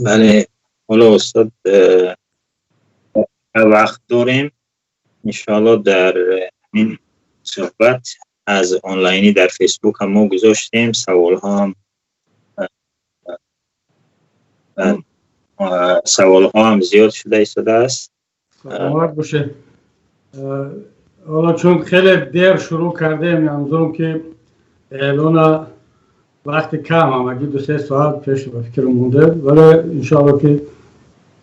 بله. حالا استاد وقت داریم انشاءالله در این صحبت از آنلاینی در فیسبوک هم ما گذاشتیم، سوال ها هم زیاد شده ایستاده است. سلامت باشه. حالا چون خیلی دیر شروع کردیم منظورم که اعلان وقت کم هم اگه 2-3 ساعت پیش به فکر مونده، ولی انشاءالله که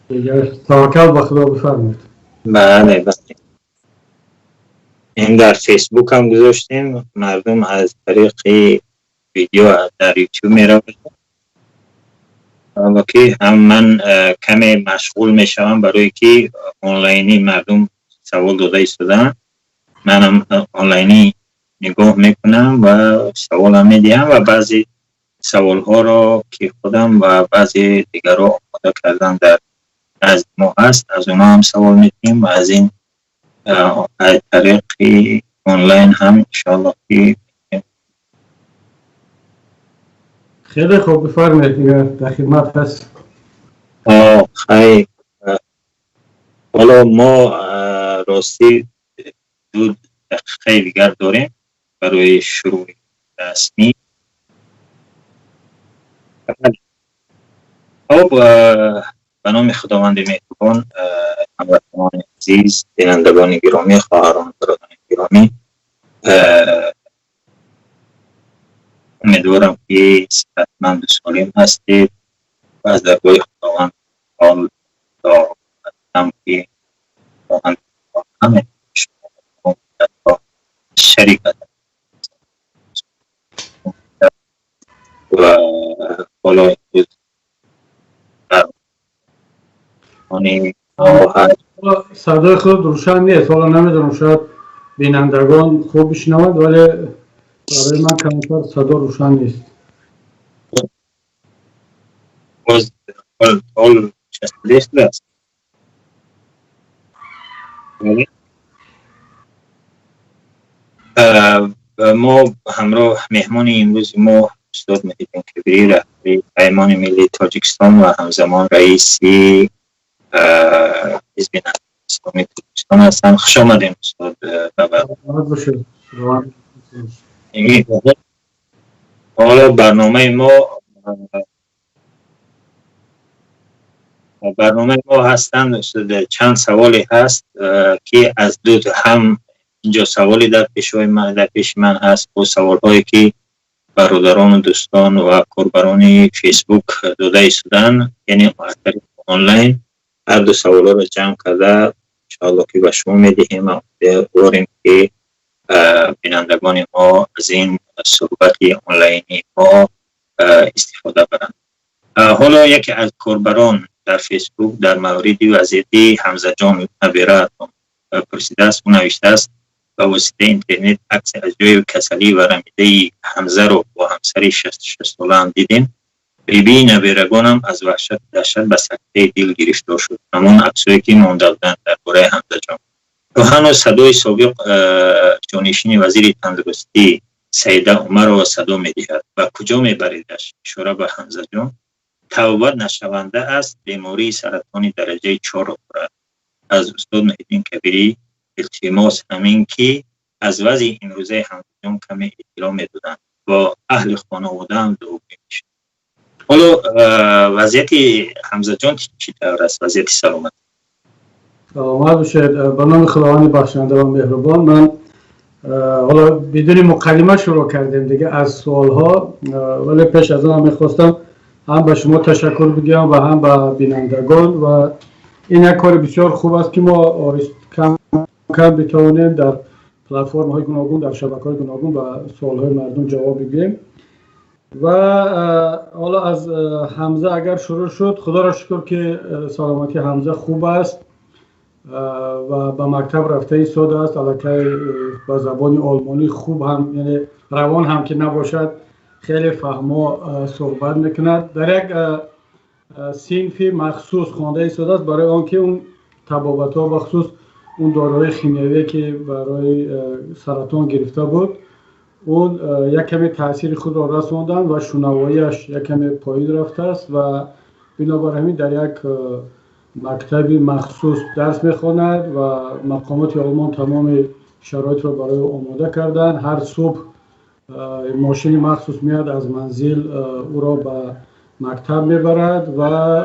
دیگر توکل به خدا بفرمایید. بله بله. این در فیسبوک هم گذاشتیم، مردم از طریق ویدیو در یوتیوب میرن. اما که هم من کمی مشغول میشم برای که آنلاینی مردم سوال داده ایستادن، منم آنلاینی نگاه میکنم و سوال هم میدیم و بعضی سوال ها را که خودم و بعضی دیگر را آماده کردن در از ما هست، از اونا هم سوال میدیم و از این طریق آنلاین هم انشاءالله که خیلی خوب بفرمایید. دیگر در خدمت هست. خیلی. حالا ما راستی 2 دقیقه دیگر داریم برای شروع رسمی. خب به نام خداوند مهربان، هموطنان عزیز، بینندگان گرامی، خواهران برادران گرامی، امیدوارم که صحتمند و سالم هستید و از درگاه خداوند حال دارم که خداوند همه شما شریک هستید و حالا امروز صدای خود روشن نیست. حالا نمیدونم شاید بینندگان خوب بشنوند، ولی برای من کمتر صدا روشن نیست. حال چست است. ما همراه مهمان امروز ما استاد مهدی کبیری، رهبر پیمان ملی تاجیکستان و همزمان رئیس حزب اسلامی تاجیکستان هستند. خوش آمدید استاد. حالا برنامه ما هستند استاد، چند سوالی هست که از دو هم اینجا سوالی در پیش من هست و سوال‌هایی که برادران و دوستان و کاربران فیسبوک داده ایستادن، یعنی طریق آنلاین هر دو سوالا رو جمع کرده انشاءالله که به شما میدهیم و امیدواریم که بینندگان ما از این صحبت آنلاینی ما استفاده برند. حالا یکی از کاربران در فیسبوک در مورد وضعیت حمزه جان نبیره پرسیده است و نوشته است: با واسطه اینترنت عکس از جای کسلی و رمیده حمزه رو با همسری 66 ساله دیدیم. بیبی نبیرگانم از وحشت دهشت به سکته دل گرفتار شد. همون عکسایی که مانده بودند درباره حمزه جان. تو هنوز صدای سابق جانشین وزیر تندرستی سیده عمر را صدا می‌دهد و کجا می‌بریدش؟ اشاره به حمزه جان. توبه نشونده است، بیماری سرطانی درجه 4 را دارد. از استاد مهدی کبیری التماس همین که از وضع این روزه حمزه جان کمی اطلاع می‌دادند با اهل خانواده هم دعا می‌شه. حالا وضعیت حمزه جان چطور است؟ وضعیت سلامت؟ سلامت باشید. به نام خداوند بخشنده و مهربان. من حالا بدون مقدمه شروع کردیم دیگه از سوال‌ها، ولی پیش از آن می‌خواستم هم به شما تشکر بگم و هم به بینندگان، و این یک کار بسیار خوب است که ما کم کم بتوانیم در پلتفرم‌های گوناگون، در شبکه‌های گوناگون به سوال‌های مردم جواب بدیم. و حالا از حمزه اگر شروع شد، خدا را شکر که سلامتی حمزه خوب است و به مکتب رفته ایستاده است. البته با زبان آلمانی خوب هم، یعنی روان هم که نباشد، خیلی فهما صحبت میکند. در یک صنفی مخصوص خوانده ایستاده است برای آنکه اون تبابت‌ها بخصوص اون داروی شیمیایی که برای سرطان گرفته بود، اون یک کمی تاثیر خود را رساندن و شنواییش یک کمی پایین رفته است و بنابر همین در یک مکتبی مخصوص درس میخواند و مقامات آلمان تمام شرایط را برای آماده کردن. هر صبح ماشین مخصوص میاد از منزل او را به مکتب میبرد و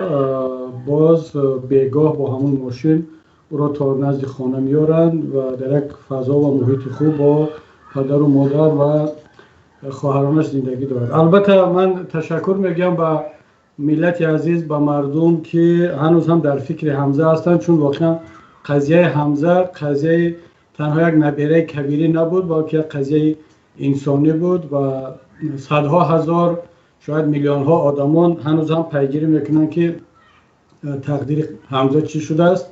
باز بیگاه با همون ماشین او را تا نزد خانه میارند و در یک فضا و محیط خوب با پدر و مادر و خواهرانش زندگی دارد. البته من تشکر میگم به ملت عزیز، به مردم که هنوز هم در فکر حمزه هستند، چون واقعا قضیه حمزه قضیه تنها یک نبیره کبیری نبود، بلکه قضیه انسانی بود و صدها هزار شاید میلیون ها آدمان هنوز هم پیگیری میکنن که تقدیر حمزه چی شده است.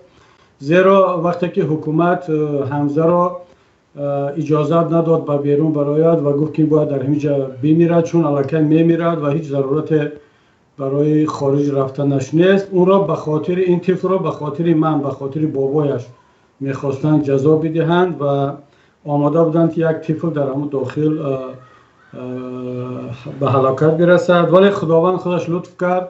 زیرا وقتی که حکومت حمزه را اجازه نداد به بیرون برآید و گفت که باید در همینجا بمیرد، چون الکی میمیرد و هیچ ضرورت برای خارج رفتنش نیست، اون را به خاطر این طفل را به خاطر من به خاطر بابایش میخواستند جزا بدهند و آماده بودند که یک طفل در همون داخل به هلاکت برسد. ولی خداوند خودش لطف کرد،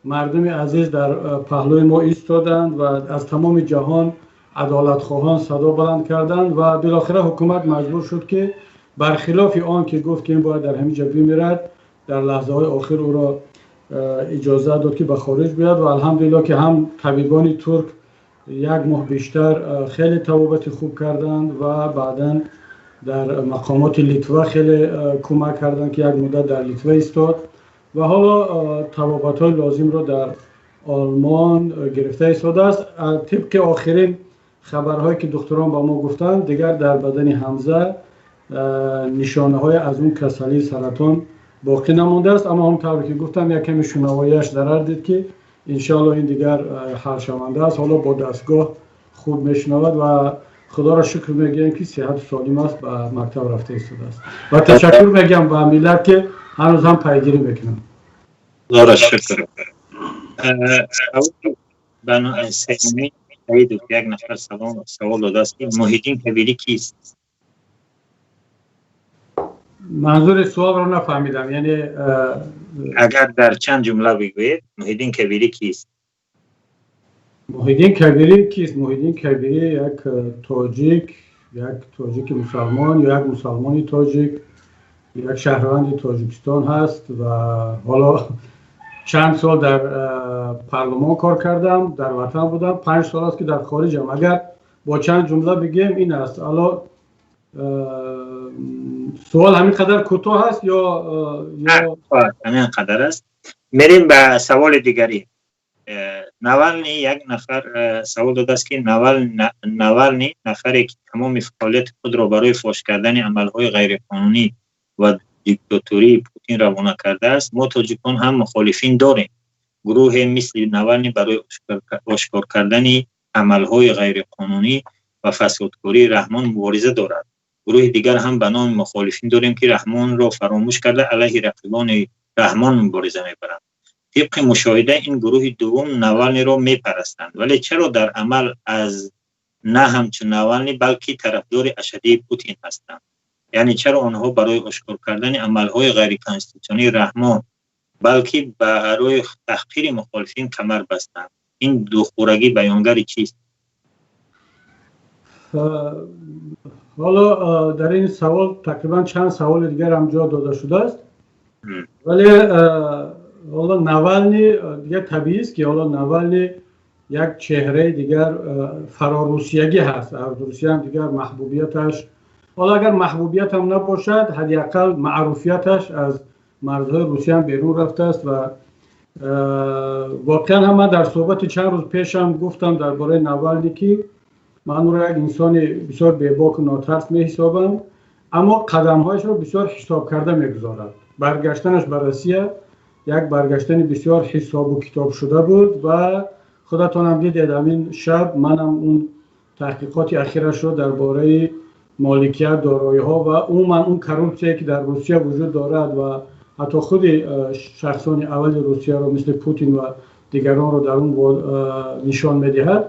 مردم عزیز در پهلوی ما ایستادند و از تمام جهان عدالت خواهان صدا بلند کردند و بالاخره حکومت مجبور شد که برخلاف آن که گفت که این باید در همینجا بمیرد، در لحظه های آخر او را اجازه داد که به خارج بیاد و الحمدلله که هم طبیبان ترک یک ماه بیشتر خیلی طبابت خوب کردند و بعدا در مقامات لیتوا خیلی کمک کردند که یک مدت در لیتوا ایستاد و حالا طبابت های لازم را در آلمان گرفته ایستاده است. طبق آخرین خبرهایی که دکتران با ما گفتند، دیگر در بدن حمزه نشانه های از اون کسلی سرطان باقی نمانده است، اما همونطور که گفتم یک کمی شنواییش ضرر دید که انشاءالله این دیگر حل شونده است. حالا با دستگاه خوب میشنود و خدا را شکر میگیم که صحت سالم است، به مکتب رفته ایستاده است و تشکر میگم به ملت که هنوز هم پیگیری میکنن. خدا را شکر. بنا سیمی یک نفر سوال داده است که محیدین کبیری کیست؟ منظور سوال را نفهمیدم، یعنی اگر در چند جمله بگویید محیدین کبیری کیست؟ محیدین کبیری کیست؟ محیدین کبیری یک تاجیک مسلمان یا یک مسلمانی تاجیک، یک شهروند تاجیکستان هست و حالا چند سال در پارلمان کار کردم، در وطن بودم، 5 سال است که در خارجم. اگر با چند جمله بگیم این است. حالا سوال همین قدر کوتاه است یا همین قدر است؟ میریم به سوال دیگری. نوالنی یک نفر سوال داده است که نوالنی نفری که تمام فعالیت خود را برای فاش کردن عملهای غیرقانونی و دیکتاتوری پوتین روانه کرده است. ما تاجیکان هم مخالفین داریم. گروه مثل نوالنی برای آشکار کردن عملهای غیرقانونی و فسادکاری رحمان مبارزه دارد. گروه دیگر هم به نام مخالفین داریم که رحمان را فراموش کرده علیه رقیبان رحمان مبارزه میبرند. طبق مشاهده این گروه دوم نوالنی را میپرستند، ولی چرا در عمل از نه همچون نوالنی بلکه طرفدار اشدی پوتین هستند؟ یعنی چرا آنها برای آشکار کردن عملهای غیر کانستیتوشنی رحمان بلکه برای تحقیر مخالفین کمر بستند؟ این دوخورگی بیانگر چیست؟ حالا در این سوال تقریبا چند سوال دیگر هم جا داده شده است، ولی حالا نوالنی دیگر طبیعی است که حالا نوالنی یک چهره دیگر فراروسیگی هست. روسیه هم دیگر محبوبیتش، حالا اگر محبوبیت هم نباشد، حداقل معروفیتش از مرزهای روسیه هم بیرون رفته است و واقعا هم من در صحبت چند روز پیش هم گفتم درباره نوالنی که من او را یک انسان بسیار بی‌باک و ناترس می‌حسابم، اما قدم‌هایش را بسیار حساب کرده می‌گذارد. برگشتنش به روسیه یک برگشتن بسیار حساب و کتاب شده بود و خودتان هم دیدید همین شب منم اون تحقیقات اخیرش را درباره مالکیت دارایی‌ها و اون کروپسیایی که در روسیه وجود دارد و حتی خود شخصان اول روسیه را مثل پوتین و دیگران را در اون نشان می‌دهد،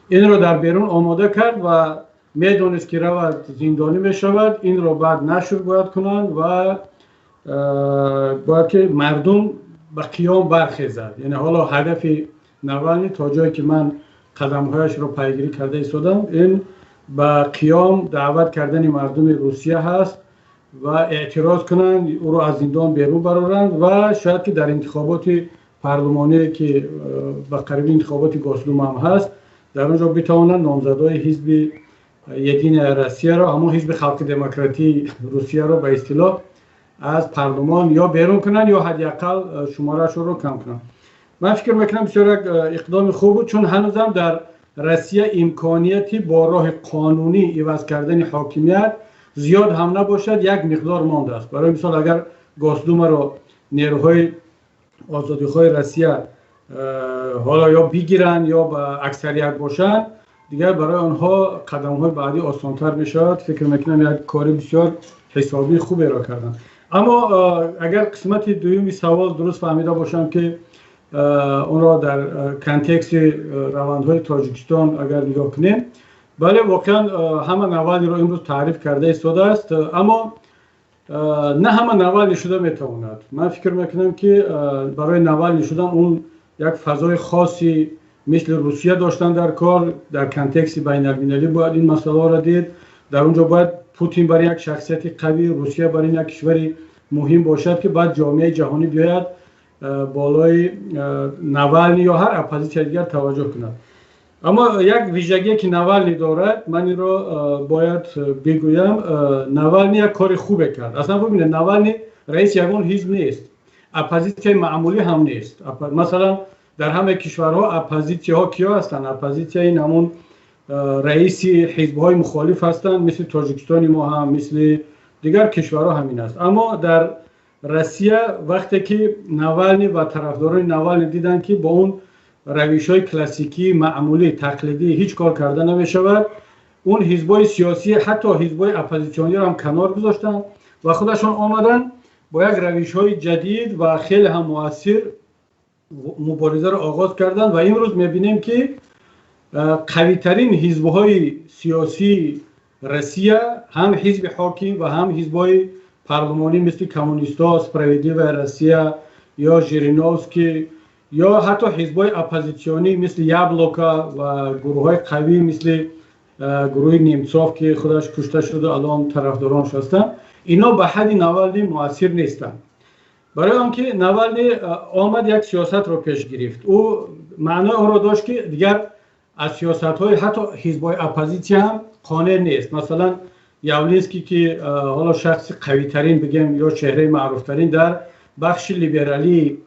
این را در بیرون آماده کرد و میدانست که رود زندانی میشود. این را بعد نشر باید کنند و باید که مردم به قیام برخیزد. یعنی حالا هدف نوالنی تا جایی که من قدمهایش رو پیگیری کرده ایستادم، این به قیام دعوت کردن مردم روسیه هست و اعتراض کنند، او رو از زندان بیرون برارند و شاید که در انتخابات پارلمانی که به قریب انتخابات گوسلوم هم هست، در اونجا بتوانند نامزدای حزب یدین روسیه را، اما حزب خلق دموکراتی روسیه را به اصطلاح از پارلمان یا بیرون کنند یا حداقل شمارش رو کم کنند. من فکر میکنم بسیار اقدام خوب بود، چون هنوزم در روسیه امکانیتی با راه قانونی عوض کردن حاکمیت زیاد هم نباشد، یک مقدار مانده است. برای مثال اگر گوسدوم را نیروهای آزادیخواه روسیه حالا یا بگیرن یا به اکثریت باشن، دیگر برای آنها قدم‌های بعدی آسان‌تر میشود. فکر میکنم یک کاری بسیار حسابی خوبی را کردن. اما اگر قسمت دومی سوال درست فهمیده باشم که اون را در کانتکست روندهای تاجیکستان اگر نگاه کنیم، بله واقعا همه نوالنی را امروز تعریف کرده ایستاده است، اما نه همه نوالنی شده میتواند. من فکر میکنم که برای نوالنی شدن اون یک فضای خاصی مثل روسیه داشتن در کار، در کانتکست بین المللی باید این مسئله را دید. در اونجا باید پوتین برای یک شخصیت قوی، روسیه برای یک کشوری مهم باشد که بعد جامعه جهانی بیاید بالای نوالنی یا هر اپوزیسیون دیگر توجه کند. اما یک ویژگی که نوالنی دارد، من این را باید بگویم، نوالنی یک کار خوب کرد. اصلا ببینید نوالنی رئیس یگان حزب نیست، اپوزیسیون معمولی هم نیست. مثلا در همه کشورها اپوزیسیون ها کیا هستند؟ اپوزیسیون این همون رئیس حزب‌های مخالف هستند، مثل تاجیکستان ما هم، مثل دیگر کشورها همین است. اما در روسیه وقتی که نوالنی و طرفداران نوالنی دیدن که با اون روش‌های کلاسیکی معمولی تقلیدی هیچ کار کرده نمی‌شود، اون حزب‌های سیاسی حتی حزب‌های اپوزیسیونی را هم کنار گذاشتن و خودشون آمدن با یک روش‌های جدید و خیلی هم مؤثر مبارزه را آغاز کردن و امروز می‌بینیم که قوی‌ترین حزب‌های سیاسی روسیه هم حزب حاکم و هم حزب‌های پارلمانی مثل کمونیست‌ها، سپراویدی و روسیه یا ژیرینوفسکی یا حتی حزب‌های اپوزیسیونی مثل یابلوکا و گروه‌های قوی مثل گروه نیمچوف که خودش کشته شده الان طرفدارانش هستند، اینا به حد نوالنی مؤثر نیستند. برای آنکه نوالنی آمد یک سیاست رو پیش گرفت، او معنای آن را داشت که دیگر از سیاست‌های حتی حزب‌های اپوزیسیون هم قانع نیست. مثلا یاولینسکی که حالا شخص قوی‌ترین بگیم یا چهره معروف‌ترین در بخش لیبرالی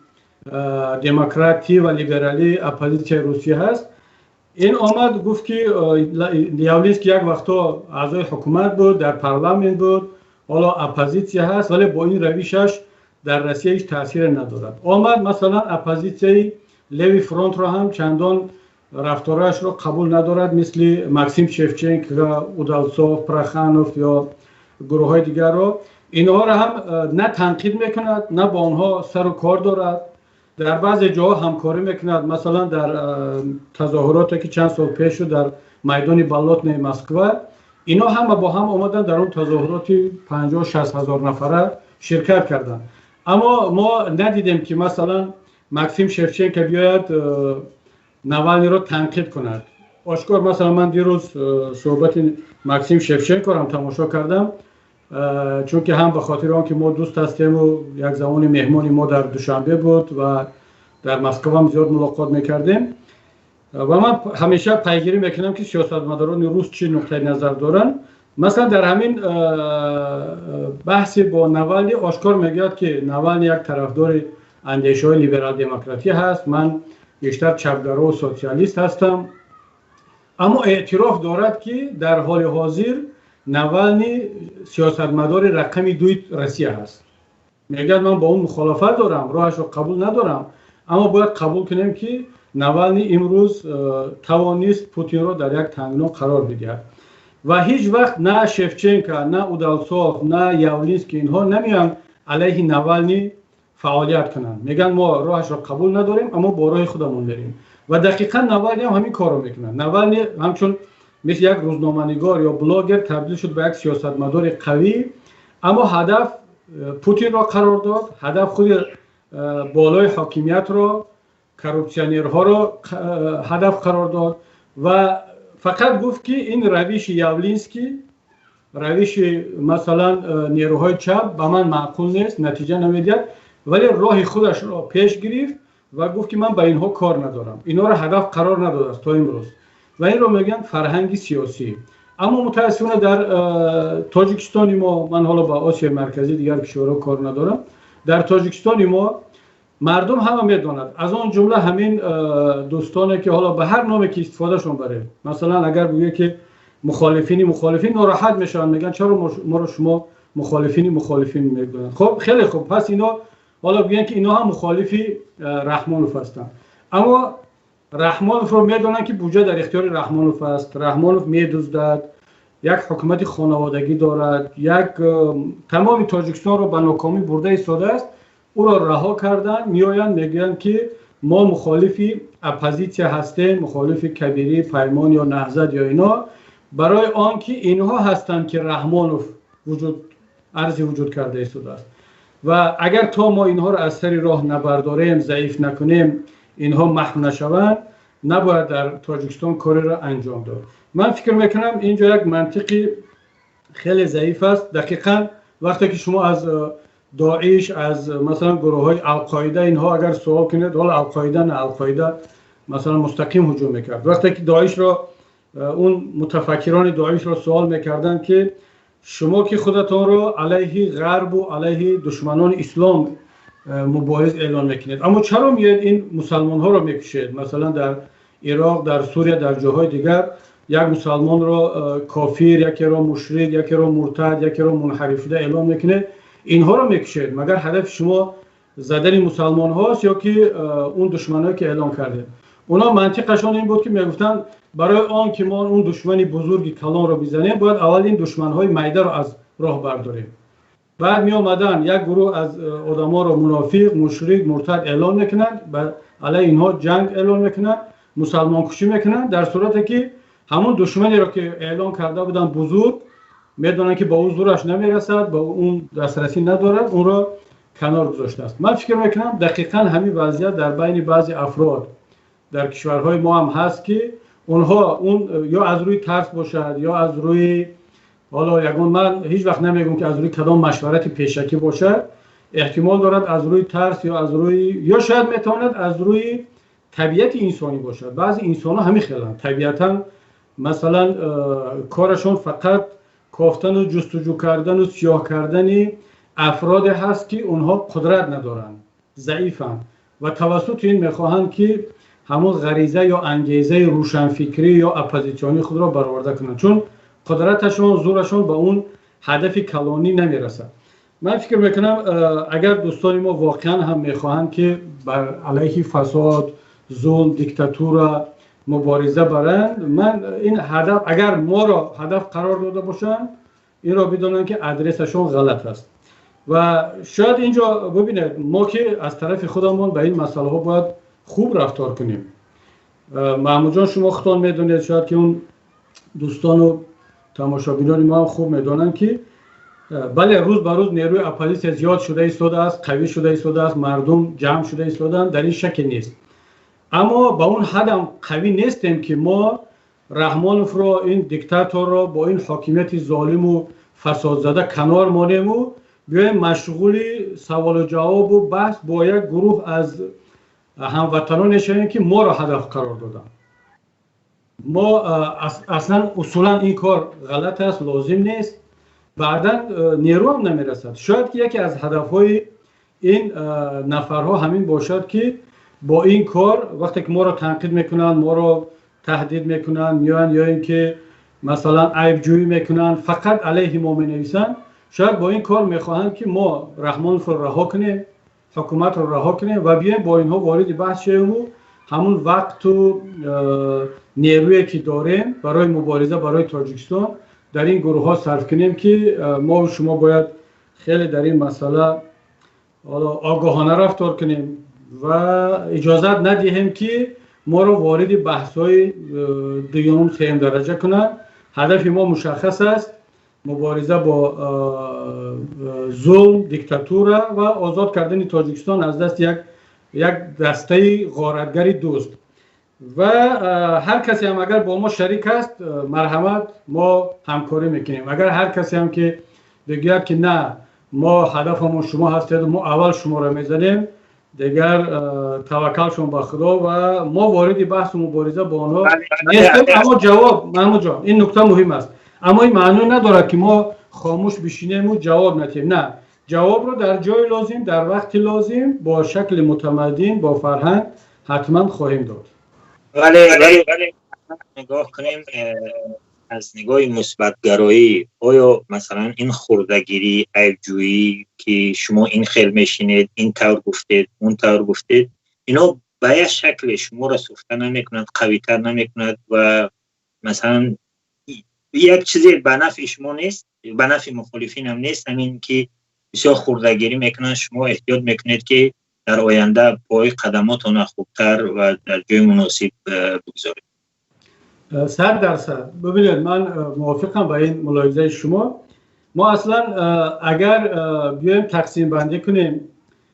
دموکراتی و لیبرالی اپوزیسیون روسیه هست، این آمد گفت که یاولینسکی یک وقتا اعضای حکومت بود، در پارلمان بود، حالا اپوزیسیون هست، ولی با این روشش در روسیه هیچ تاثیر ندارد. آمد مثلا اپوزیسیون لوی فرانت را هم چندان رفتارش را قبول ندارد، مثل ماکسیم شفچنک و اودالسوف، پراخانوف یا گروه های دیگر را. اینها را هم نه تنقید میکند نه با آنها سر و کار دارد، در بعضی جاها همکاری میکند. مثلا در تظاهراتی که چند سال پیش شد در میدان بالاتنی مسکو، اینا همه با هم آمدن در اون تظاهرات 50-60 هزار نفره شرکت کردند. اما ما ندیدیم که مثلا ماکسیم شفچنک بیاید نوالنی را تنقید کند. آشکار مثلا من دیروز صحبت ماکسیم شفچنک را هم تماشا کردم، چون که هم به خاطر آن که ما دوست هستیم و یک زمان مهمانی ما در دوشنبه بود و در مسکو هم زیاد ملاقات میکردیم و من همیشه پیگیری میکنم که سیاستمداران روس چه نقطه نظر دارن. مثلا در همین بحث با نوالنی آشکار میگوید که نوالنی یک طرفدار اندیشه‌های لیبرال دموکراتی هست، من بیشتر چپ‌گرا و سوسیالیست هستم، اما اعتراف دارد که در حال حاضر نوالنی سیاستمدار رقم 2 روسیه هست. میگه من با اون مخالفت دارم، راهش رو قبول ندارم، اما باید قبول کنیم که نوالنی امروز توانست پوتین رو در یک تنگنا قرار بده و هیچ وقت نه شفچنکا، نه اودالسوف، نه یاولینسکی اینها نمیان علیه نوالنی فعالیت کنند. میگن ما راهش رو قبول نداریم اما با راه خودمون بریم و دقیقاً نوالنی هم همین کارو میکنه. نوالنی همچون مثل یک روزنامه‌نگار یا بلاگر تبدیل شد به یک سیاستمدار قوی، اما هدف پوتین را قرار داد، هدف خود بالای حاکمیت رو، کروپسیونرها رو هدف قرار داد و فقط گفت که این روش یاولینسکی، روش مثلا نیروهای چپ به من معقول نیست، نتیجه نمیدهد، ولی راه خودش رو پیش گرفت و گفت که من با اینها کار ندارم، اینا رو هدف قرار نداده است تا امروز و این رو میگن فرهنگ سیاسی. اما متاسفانه در تاجیکستان ما، من حالا با آسیا مرکزی دیگر کشورها کار ندارم، در تاجیکستان ما مردم همه میدونند، از آن جمله همین دوستانی که حالا به هر نامی که استفادهشون بره، مثلا اگر بگه که مخالفین ناراحت میشن، میگن چرا ما رو شما مخالفین میگن. خب خیلی خوب، پس اینا حالا بگن که اینا هم مخالفی رحمانوف هستن، اما رحمانوف رو میدونن که بودجه در اختیار رحمانوف است، رحمانوف میدزدد، یک حکومت خانوادگی دارد، یک تمام تاجیکستان رو به ناکامی برده ایستاده است. او را رها کردن، میآیند میگن که ما مخالفی اپوزیسیون هستیم، مخالف کبیری، پیمان یا نهضت یا اینا، برای آنکه اینها هستند که رحمانوف وجود کرده ایستاده است و اگر تا ما اینها را از سر راه نبرداریم، ضعیف نکنیم، اینها محو نشوند، نباید در تاجیکستان کاری را انجام داد. من فکر میکنم اینجا یک منطقی خیلی ضعیف است. دقیقاً وقتی که شما از داعش، از مثلا گروه های القاعده اینها اگر سوال کنید، حالا القاعده مثلا مستقیم هجوم میکرد، وقتی که داعش را، اون متفکران داعش را سوال میکردن که شما که خودتان را علیه غرب و علیه دشمنان اسلام مبارز اعلان میکنید، اما چرا میاد این مسلمان ها را میکشید؟ مثلا در عراق، در سوریه، در جاهای دیگر یک مسلمان را کافر، یکی را مشرک، یکی را مرتد، یکی را منحرف شده اعلام میکنید، اینها را میکشید. مگر هدف شما زدن مسلمان هاست یا که اون دشمنایی که اعلام کرده؟ اونا منطقشون این بود که میگفتن برای آن که ما اون دشمن بزرگ کلان را بزنیم، باید اول این دشمن های میده را از راه برداریم. بعد می آمدن یک گروه از آدما را منافق، مشرک، مرتد اعلام میکنند، علیه اینها جنگ اعلام میکنند، مسلمان کشی میکنند، در صورتی که همون دشمنی را که اعلام کرده بودن بزرگ، میدونن که با اون زورش نمیرسد، با اون دسترسی ندارد، اون را کنار گذاشته است. من فکر میکنم دقیقاً همین وضعیت در بین بعضی افراد در کشورهای ما هم هست که اونها اون یا از روی ترس باشد یا از روی، حالا یگان من هیچ وقت نمیگم که از روی کدام مشورت پیشکی باشد، احتمال دارد از روی ترس یا از روی، یا شاید میتواند از روی طبیعت انسانی باشد. بعضی انسان ها همین خیلن، طبیعتا مثلا کارشون فقط کافتن و جستجو کردن و سیاه کردن افراد هست که اونها قدرت ندارن، ضعیفن و توسط این میخواهند که همون غریزه یا انگیزه روشنفکری یا اپوزیسیونی خود را برآورده کنند، چون قدرتشون، زورشون به اون هدف کلانی نمیرسد. من فکر میکنم اگر دوستان ما واقعا هم میخواهند که بر علیه فساد، ظلم، دیکتاتور مبارزه برند، من این هدف، اگر ما را هدف قرار داده باشند، این را بدونن که ادرسشون غلط است. و شاید اینجا ببینید ما که از طرف خودمون به این مسئله ها باید خوب رفتار کنیم. محمود جان شما خودتان میدونید، شاید که اون دوستان و تماشابینان ما هم خوب میدونن که بله روز به روز نیروی اپوزیسیون زیاد شده ایستاده است، قوی شده ایستاده است، مردم جمع شده ایستادن، در این شک نیست. اما با اون حد هم قوی نیستیم که ما رحمانوف را، این دیکتاتور را با این حاکمیت ظالم و فساد زده کنار مانیم و بیایم مشغول سوال و جواب و بحث با یک گروه از هموطنان شویم که ما را هدف قرار دادن. ما اصلا اصولا این کار غلط است، لازم نیست، بعدا نیرو هم نمیرسد. شاید که یکی از هدفهای این نفرها همین باشد که با این کار وقتی که ما را تنقید میکنن، ما را تهدید میکنن، میان یا اینکه مثلا عیب جویی میکنن، فقط علیه ما مینویسن، شاید با این کار میخواهند که ما رحمانوف رو رها کنیم، حکومت رو رها کنیم و بیایم با اینها وارد بحث شویم و همون وقت و نیرویی که داریم برای مبارزه برای تاجیکستان در این گروه ها صرف کنیم که ما و شما باید خیلی در این مسئله آگاهانه رفتار کنیم و اجازت ندهیم که ما رو وارد بحث های دوم سوم درجه کنند. هدف ما مشخص است، مبارزه با ظلم، دیکتاتور و آزاد کردن تاجیکستان از دست یک دسته غارتگر دوست. و هر کسی هم اگر با ما شریک است مرحمت ما همکاری میکنیم. اگر هر کسی هم که بگوید که نه ما هدفمون شما هستید و ما اول شما را میزنیم، دیگر توکلشون به خدا و ما وارد بحث و مبارزه با آنها نیستیم. اما جواب محمود جان این نکته مهم است، اما این معنی ندارد که ما خاموش بشینیم و جواب ندیم. نه، جواب رو در جای لازم در وقت لازم با شکل متمدن با فرهنگ حتما خواهیم داد. ولی نگاه کنیم از نگاه مثبت‌گرایی، آیا مثلا این خردگیری، عیب‌جویی که شما این خیلی میشینید، این طور گفتید، اون طور گفتید، اینا به یک شکل شما را سفته نمیکند، قوی‌تر نمیکند و مثلا یک چیزی به نفع شما نیست، به نفع مخالفین هم نیست، همین که بسیار خردگیری میکنند، شما احتیاط میکنید که در آینده پای قدماتون خوبتر و در جای مناسب بگذارید. 100%. ببینید من موافقم با این ملاحظه شما. ما اصلا اگر بیایم تقسیم بندی کنیم،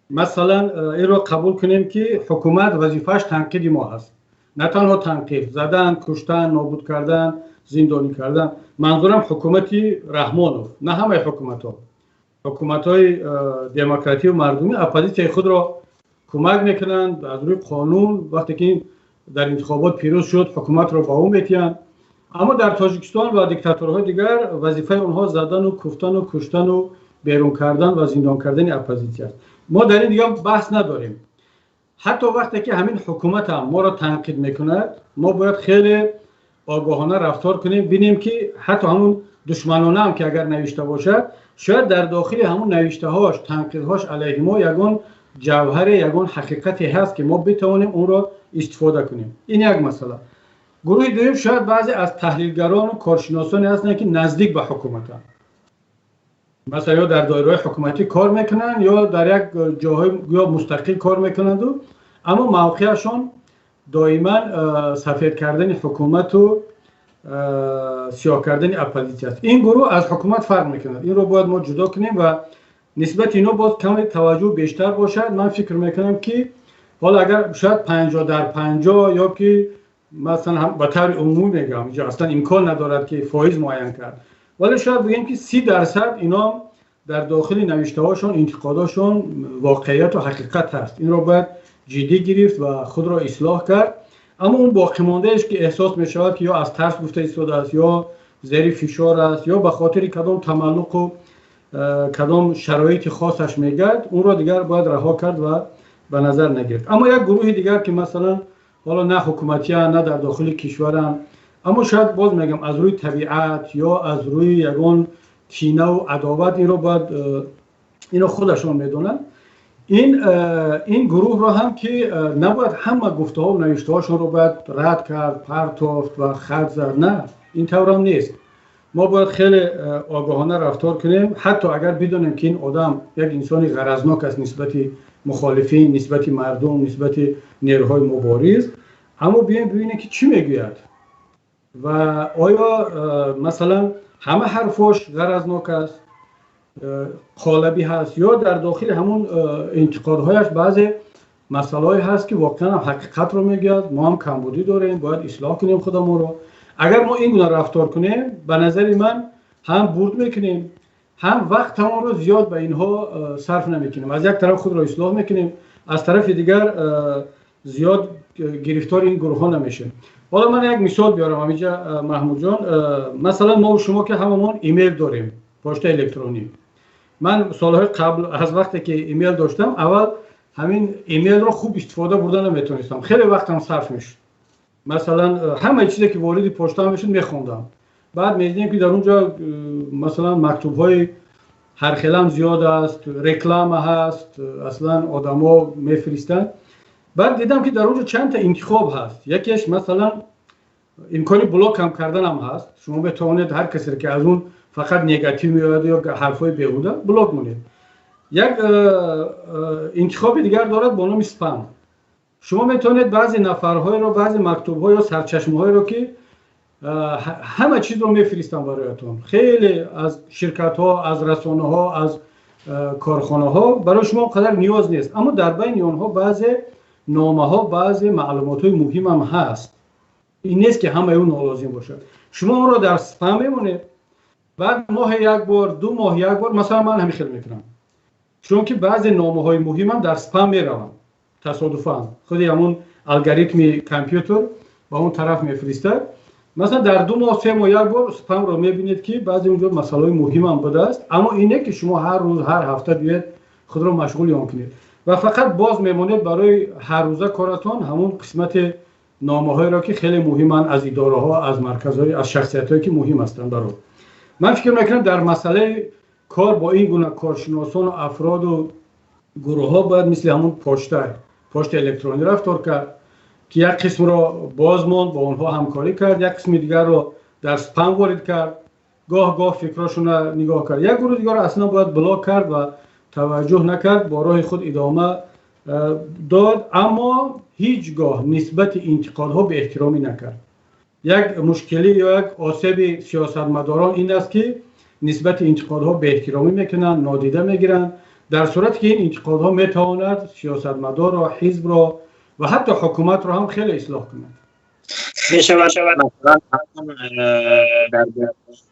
مثلا این رو قبول کنیم که حکومت وظیفه‌اش تنقید ما هست، نه تنها تنقید، زدن، کشتن، نابود کردن، زندانی کردن. منظورم حکومتی رحمانوف، نه همه حکومت‌ها. حکومت‌های دموکراتی و مردمی اپوزیسیون خود را کمک میکنند از روی قانون. وقتی که در انتخابات پیروز شد حکومت را با اون میتیان. اما در تاجیکستان و دیکتاتورهای دیگر وظیفه اونها زدن و کفتن و کشتن و بیرون کردن و زندان کردن اپوزیسیون است. ما در این دیگه بحث نداریم. حتی وقتی که همین حکومت هم ما را تنقید میکند، ما باید خیلی آگاهانه رفتار کنیم، ببینیم که حتی همون دشمنانه هم که اگر نوشته باشد، شاید در داخل همون نوشته هاش، تنقیدهاش علیه ما یگان جوهر، یگان حقیقتی هست که ما بتوانیم اون را استفاده کنیم. این یک مسئله. گروه دوم شاید بعضی از تحلیلگران و کارشناسانی هستند که نزدیک به حکومتن، مثلا یا در دایره حکومتی کار میکنن یا در یک جاهای یا مستقل کار میکنند و اما موقعشون دائما سفید کردن حکومت و سیاه کردن اپوزیسیون است. این گروه از حکومت فرق میکنند. این رو باید ما جدا کنیم و نسبت اینو باید کمی توجه بیشتر باشد. من فکر میکنم که حالا اگر شاید 50-50 یا که مثلا به طور عمومی میگم اینجا اصلا امکان ندارد که فایز معین کرد، ولی شاید بگیم که 30% اینا در داخل نوشته هاشون، انتقاداشون واقعیت و حقیقت هست. این رو باید جدی گرفت و خود را اصلاح کرد. اما اون باقی مانده است که احساس می شود که یا از ترس گفته ایستاده است یا زیر فشار است یا به خاطر کدام تملق و کدام شرایط خاصش میگرد، اون را دیگر باید رها کرد و به نظر نگرفت. اما یک گروه دیگر که مثلا حالا نه حکومتی ها نه در داخل کشورن، اما شاید باز میگم از روی طبیعت یا از روی یگان کینه و عداوت این رو باید اینو خودشون میدونن. این گروه رو هم که نباید همه گفته ها و نوشته هاشون رو باید رد کرد، پرتافت و خط زد. نه، این طور هم نیست. ما باید خیلی آگاهانه رفتار کنیم، حتی اگر بدونیم که این آدم یک انسانی غرضناک است نسبت مخالفین، نسبت مردم، نسبت نیروهای مبارز، اما بیایم ببینیم که چی میگوید و آیا مثلا همه حرفاش غرضناک است، قالبی هست، یا در داخل همون انتقادهایش بعضی مسائلی هست که واقعا حقیقت رو میگوید. ما هم کمبودی داریم، باید اصلاح کنیم خودمون رو. اگر ما این گونه رفتار کنیم، به نظر من هم برد میکنیم، هم وقتمون رو زیاد به اینها صرف نمیکنیم. از یک طرف خود رو اصلاح میکنیم، از طرف دیگر زیاد گرفتار این گروه ها نمیشیم. حالا من یک مثال بیارم همینجا محمود جان. مثلا ما و شما که هممون ایمیل داریم، پست الکترونیک. من سالهای قبل از وقتی که ایمیل داشتم، اول همین ایمیل رو خوب استفاده بردن نمیتونستم، خیلی وقتم صرف میشد. مثلا همه چیزی که وارد پستم میشد میخوندم، بعد میدیدم که در اونجا مثلا مکتوب های هر خیلم زیاد است، رکلام هست، اصلا آدما میفرستن. بعد دیدم که در اونجا چند تا انتخاب هست. یکیش مثلا امکانی بلاک هم کردن هم هست. شما بتوانید هر کسی که از اون فقط نگاتیو میاد یا حرفای بیهوده بلاک مونید. یک انتخاب دیگر دارد با نام اسپم. شما میتونید بعضی نفرهای رو، بعضی مکتوب‌ها یا سرچشمه‌های رو که همه چیز رو میفرستم برایتون. خیلی از شرکت ها، از رسانه ها، از کارخانه ها برای شما قدر نیاز نیست، اما در بین اونها بعضی نامه ها، بعضی معلومات های مهم هم هست. این نیست که همه اون لازم باشه. شما اون رو در سپم میمونید، بعد ماه یک بار، 2 ماه یک بار، مثلا من همین خیلی میکنم، چون که بعضی نامه های مهم هم در سپم میرون تصادفاً. خودی همون الگوریتم کامپیوتر با اون طرف میفرسته. مثلا در 2 ماه 3 ماه یک بار سپم رو میبینید که بعضی اونجا مسائل مهم هم بوده است، اما اینه که شما هر روز هر هفته بیاید خود رو مشغول اون کنید و فقط باز میمونید برای هر روزه کارتون همون قسمت نامه هایی را که خیلی مهمن از اداره ها، از مرکزهای، از شخصیت هایی که مهم هستند برای. من فکر میکنم در مسئله کار با این گونه کارشناسان و افراد و گروه ها باید مثل همون پشت الکترونی رفتار کرد که یک قسم را باز ماند، با اونها همکاری کرد، یک قسم دیگر را در سپم وارد کرد، گاه فکراشون را نگاه کرد، یک گروه دیگر را اصلا باید بلاک کرد و توجه نکرد، با راه خود ادامه داد، اما هیچگاه نسبت انتقادها به احترامی نکرد. یک مشکلی یا یک آسیب سیاستمداران این است که نسبت انتقادها به احترامی میکنن، نادیده میگیرن، در صورتی که این انتقادها میتواند سیاستمدار را، حزب را و حتی حکومت را هم خیلی اصلاح کنند. میشود مثلا در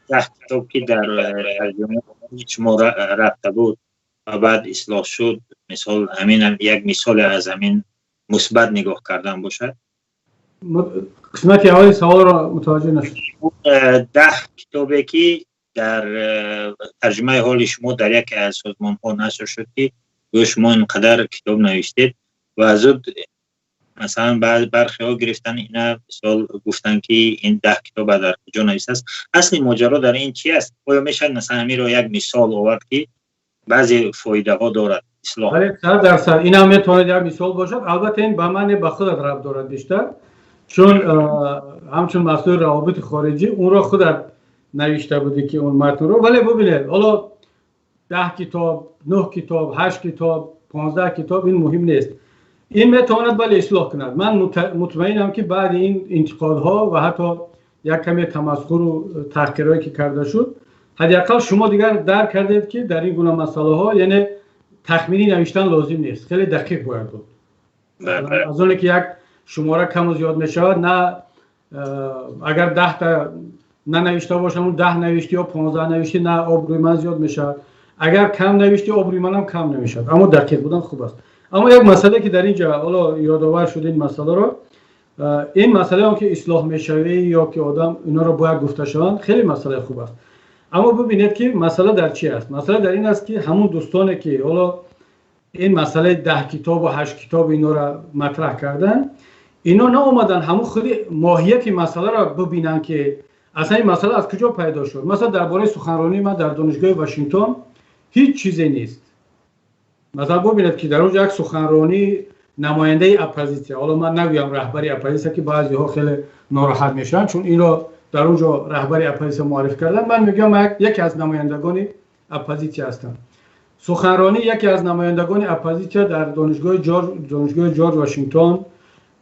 10 کتاب که در ترجمه هیچ ما رفته بود و بعد اصلاح شد، مثال همین یک مثال از همین مثبت نگاه کردن باشد. قسمت اول سوال را متوجه نشد. 10 کتابی که در ترجمه حال شما در یک از سازمان ها نشر شد که شما اینقدر کتاب نوشتید و از مثلا برخی ها گرفتن اینا مثال گفتن که این 10 کتاب در کجا نوشته است. اصلی ماجرا در این چی است؟ آیا میشه مثلا همین رو یک مثال آورد که بعضی فایده ها دارد اصلاح؟ بله 100% این هم میتونه یک مثال باشد. البته این به معنی به خودت ربط دارد بیشتر، چون همچون مسئول روابط خارجی اون را خودت نوشته بودی که اون متن رو. ولی ببینید حالا 10 کتاب، 9 کتاب، 8 کتاب، 15 کتاب این مهم نیست. این میتواند بله اصلاح کند. من مطمئنم که بعد این انتقادها و حتی یک کمی تمسخر و تحقیرهایی که کرده شد، حداقل شما دیگر درک کردید که در این گونه مسئله ها یعنی تخمینی نوشتن لازم نیست، خیلی دقیق باید بود. از اون که یک شماره کم و زیاد میشود، نه اگر 10 تا ننوشته باشم اون 10 نوشتی یا 15 نوشتی، نه آبروی من زیاد میشه. اگر کم نوشتی آبروی منم کم نمیشد، اما دقیق بودن خوب است. اما یک مسئله که در اینجا حالا یادآور شد این مسئله رو، این مسئله هم که اصلاح میشوه یا که آدم اینا رو باید گفته شوند، خیلی مسئله خوب است. اما ببینید که مسئله در چی است؟ مسئله در این است که همون دوستانی که حالا این مسئله 10 کتاب و 8 کتاب اینا را مطرح کردن، اینا نه اومدن همون خود ماهیت مسئله را ببینن که اصلا این مسئله از کجا پیدا شد. مثلا درباره سخنرانی من در دانشگاه واشنگتن هیچ چیزی نیست. مثلا ببینید که در اونجا یک سخنرانی نماینده اپوزیسیون، حالا من نگویم رهبری اپوزیسیون که بعضی ها خیلی ناراحت میشن چون این را در اونجا رهبری اپوزیسیون معرفی کردن، من میگم یکی از نمایندگان اپوزیسیون هستم. سخنرانی یکی از نمایندگان اپوزیسیون در دانشگاه جورج واشنگتن،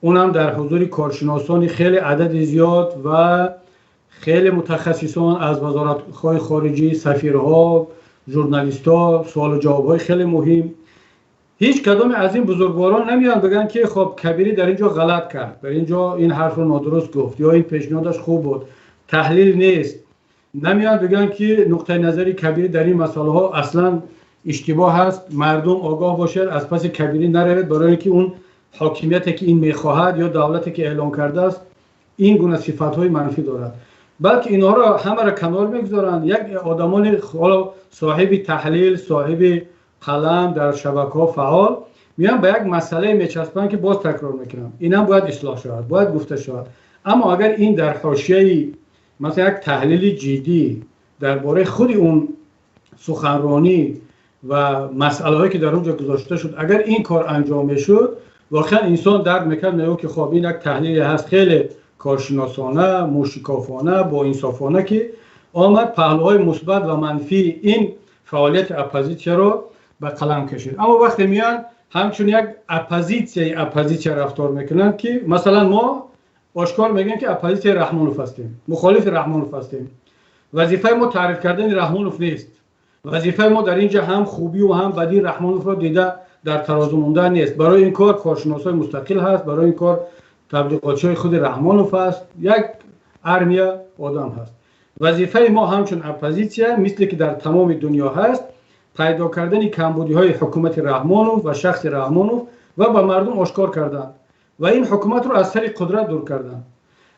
اونم در حضور کارشناسان خیلی عدد زیاد و خیلی متخصصان از وزارت‌های خارجه، سفیرها، ژورنالیست‌ها، سوال و جواب‌های خیلی مهم. هیچ کدام از این بزرگواران نمیان بگن که خب کبیری در اینجا غلط کرد، در اینجا این حرف رو نادرست گفت یا این پیشنهادش خوب بود، تحلیل نیست. نمیان بگن که نقطه نظری کبیری در این مسائل ها اصلا اشتباه هست، مردم آگاه باشد، از پس کبیری نرود، برای اینکه اون حاکمیتی که این میخواهد یا دولتی که اعلان کرده است این گونه صفات‌های منفی دارد. بلکه اینا را همه را کنار میگذارن. یک آدمان صاحب تحلیل، صاحب قلم در شبکه‌ها فعال میان به یک مسئله میچسبن که باز تکرار میکنم اینم باید اصلاح شود، باید گفته شود. اما اگر این در حاشیه مثلا یک تحلیل جدی درباره خود اون سخنرانی و مسئله‌هایی که در اونجا گذاشته شد، اگر این کار انجام میشد، واقعا انسان درک میکنه که خب این یک تحلیل هست خیلی کارشناسانه، موشکافانه، با انصافانه که آمد پهلوهای مثبت و منفی این فعالیت اپوزیسیون رو به قلم کشید. اما وقتی میان همچون یک اپوزیسیون رفتار میکنن که مثلا ما آشکار میگن که اپوزیسیون رحمانوف هستیم، مخالف رحمانوف هستیم. وظیفه ما تعریف کردن رحمانوف نیست. وظیفه ما در اینجا هم خوبی و هم بدی رحمانوف را دیده در ترازو مونده نیست. برای این کار کارشناسای مستقل هست، برای این کار تبلیغاتچی خود رحمانوف هست، یک ارمیه آدم هست. وظیفه ما همچون اپوزیسیون مثل که در تمام دنیا هست، پیدا کردن کمبودی های حکومت رحمانوف و شخص رحمانوف و به مردم آشکار کردن و این حکومت رو از سر قدرت دور کردن.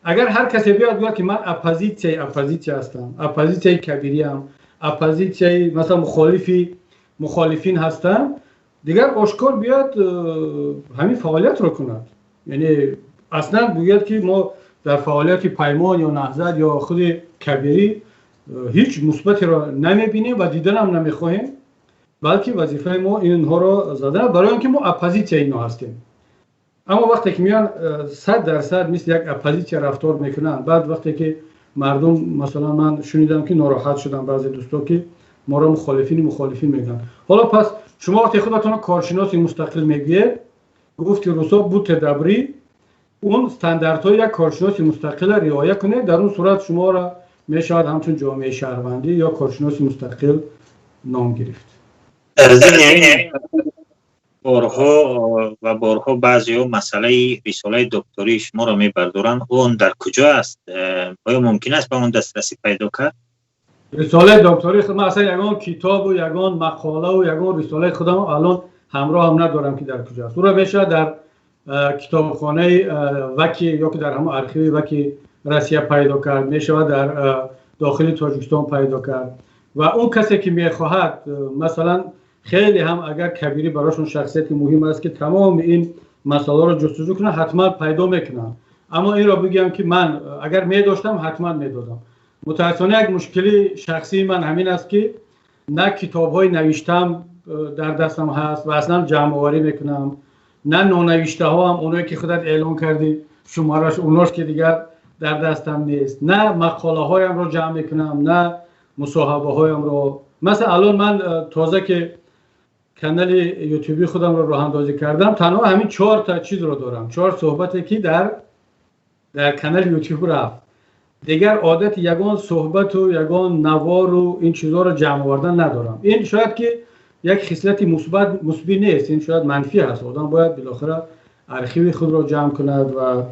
اگر هر کسی بیاد بگه که من اپوزیسیون هستم، اپوزیسیون کبیری ام، اپوزیسیون مثلا مخالفین هستم، دیگر آشکار بیاد همین فعالیت رو کند. یعنی اصلا بگید که ما در فعالیت پیمان یا نهضت یا خود کبیری هیچ مثبتی را نمیبینیم و دیدن هم نمیخواهیم، بلکه وظیفه ما اینها را زدن برای اینکه ما اپوزیسیون اینا هستیم. اما وقتی که میان 100% مثل یک اپوزیسیون رفتار میکنن، بعد وقتی که مردم مثلا من شنیدم که ناراحت شدن بعضی دوستا که ما را مخالفین میگن. حالا پس شما وقتی خودتون کارشناس مستقل میگید، گفتی روسا بود تدبری اون استانداردهای یک کارشناس مستقل رعایت کنه، در اون صورت شما را میشود همچون جامعه شهروندی یا کارشناس مستقل نام گرفت. بارها بعضی ها مسئله رساله دکتری شما را میبردارن، اون در کجا است؟ آیا ممکن است به اون دسترسی پیدا کرد؟ رساله دکتری خودم اصلا یگان کتاب و یگان مقاله و یگان رساله خودم الان همراه هم ندارم که در کجا است. او را میشه در کتابخانه وکی یا که در همون ارشیو وکی روسیه پیدا کرد، میشه در داخل تاجیکستان پیدا کرد و اون کسی که میخواهد مثلا خیلی هم اگر کبیری براشون شخصیت مهم است که تمام این مسائل رو جستجو کنه، حتما پیدا میکنن. اما این را بگم که من اگر میداشتم حتما میدادم. متاسفانه یک مشکلی شخصی من همین است که نه کتاب های نوشتم در دستم هست و اصلا جمع آوری میکنم، نه نونوشته ها هم اونایی که خودت اعلان کردی شمارش اوناش که دیگر در دستم نیست، نه مقاله هایم رو جمع میکنم، نه مصاحبه هایم رو. مثلا الان من تازه که کانال یوتیوبی خودم رو راه اندازی کردم، تنها همین 4 تا چیز رو دارم، 4 صحبتی که در کانال یوتیوب رفت. دیگر عادت یگان صحبت و یگان نوار و این چیزها رو جمع آوردن ندارم. این شاید که یک خصلت مثبت نیست، این شاید منفی هست. آدم باید بالاخره ارشیو خود رو جمع کند و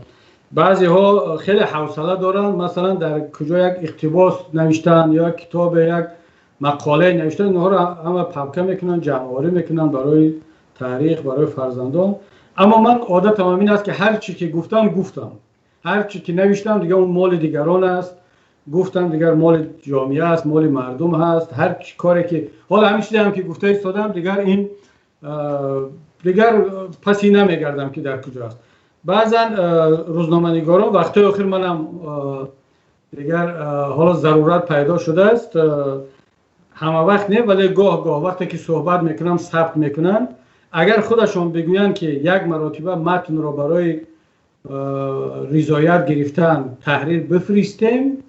بعضی ها خیلی حوصله دارن، مثلا در کجا یک اقتباس نوشتن یا کتاب یک مقاله نوشتن، اینها رو همه پبکه میکنن، جمع آوری میکنن برای تاریخ، برای فرزندان. اما من عادتم همین است که هر چی که گفتم، هر چی که نوشتم دیگه اون مال دیگران است، گفتم دیگر مال جامعه است، مال مردم هست. هر کاری که حالا همین چیزی هم که گفته ایستادم دیگر این دیگر پسی نمیگردم که در کجا است. بعضا روزنامه‌نگاران وقتی آخر منم دیگر حالا ضرورت پیدا شده است، همه وقت نه ولی گاه وقتی که صحبت میکنم ثبت میکنن، اگر خودشون بگوین که یک مرتبه متن رو برای رضایت گرفتن تحریر بفرستیم،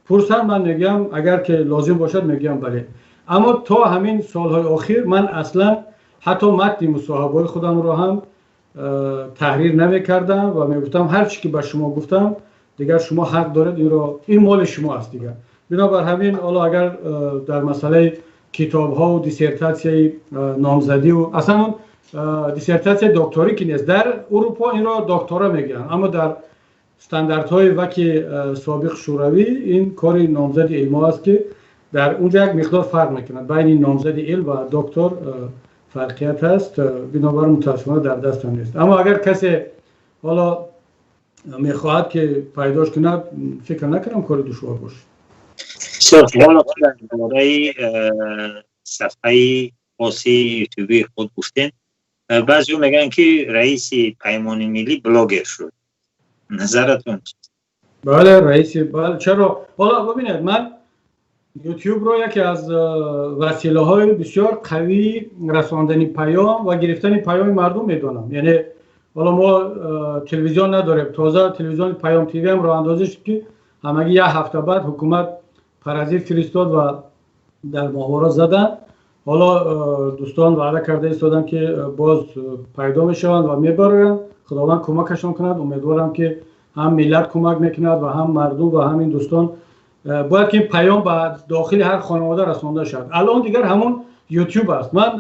پرسن من میگم اگر که لازم باشد میگم بله. اما تا همین سالهای اخیر من اصلا حتی متن مصاحبه خودم رو هم تحریر نمیکردم و میگفتم هر چی که به شما گفتم دیگر شما حق دارید، این مال شما است دیگر. بنابر همین حالا اگر در مسئله کتاب ها و دیسرتاسیون نامزدی و اصلا دیسرتاسیون دکتری که نیست، در اروپا این را دکترا میگن، اما در استانداردهای وکی سابق شوروی این کار نامزد علم است که در اونجا یک مقدار فرق میکنه بین نامزد علم و دکتر، فرقیت هست. بنابراین متاسفانه در دست هم نیست. اما اگر کسی حالا میخواهد که پیداش کنه، فکر نکنم کار دشوار باشه. حالا برای صفحه خاصی یوتیوبی خود گفتین، بعضی میگن که رئیس پیمان ملی بلاگر شد، نظرتون چیست؟ بله بله چرا؟ حالا ببینید من یوتیوب رو یکی از وسیله های بسیار قوی رساندن پیام و گرفتن پیام مردم میدونم. یعنی حالا ما تلویزیون نداریم، تازه تلویزیون پیام تیوی هم راه اندازی شد که همگی یک هفته بعد حکومت پرازی فرستاد و در ماهواره زدن. حالا دوستان وعده کرده ایستادن که باز پیدا میشوند و میبرن. خداوند کمکشون کند. امیدوارم که هم ملت کمک میکند و هم مردم و همین دوستان باید که این پیام به داخل هر خانواده رسانده شد. الان دیگر همون یوتیوب است. من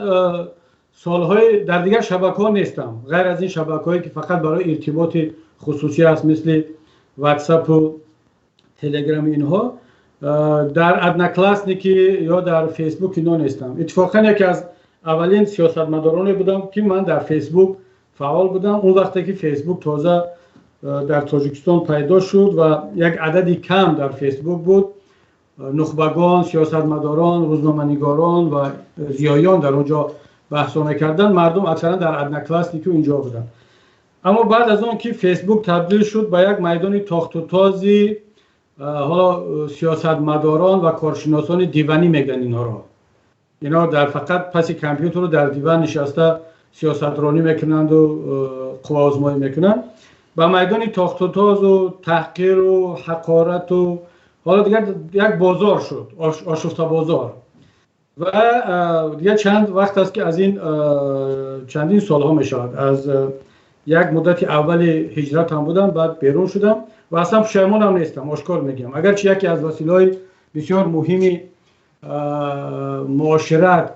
سالهای در دیگر شبکه‌ها نیستم، غیر از این شبکه‌هایی که فقط برای ارتباط خصوصی است مثل واتساپ و تلگرام اینها. در ادنا کلاسنیکی یا در فیسبوک اینا نیستم. اتفاقا یکی از اولین سیاستمدارانی بودم که من در فیسبوک فعال بودم اون وقتی که فیسبوک تازه در تاجیکستان پیدا شد و یک عددی کم در فیسبوک بود. نخبگان، سیاستمداران، روزنامه‌نگاران و ریایان در اونجا بحث می‌کردن. مردم اکثرا در ادنا کلاسنیکی اونجا بودن. اما بعد از اون که فیسبوک تبدیل شد به یک میدان تاخت و تازی، حالا سیاستمداران و کارشناسان دیوانی میگن اینا در فقط پس کامپیوتر رو در دیوان نشسته سیاسترانی میکنند و قوا آزمایی میکنند. با میدان تاخت و تاز و تحقیر و حقارت و حالا دیگر یک بازار شد، آشفته بازار. و دیگه چند وقت است که از این چندین سالها میشود از یک مدتی اول هجرت هم بودم، بعد بیرون شدم و اصلا پشیمان هم نیستم، آشکار میگم. اگرچه یکی از وسیله‌های بسیار مهمی معاشرت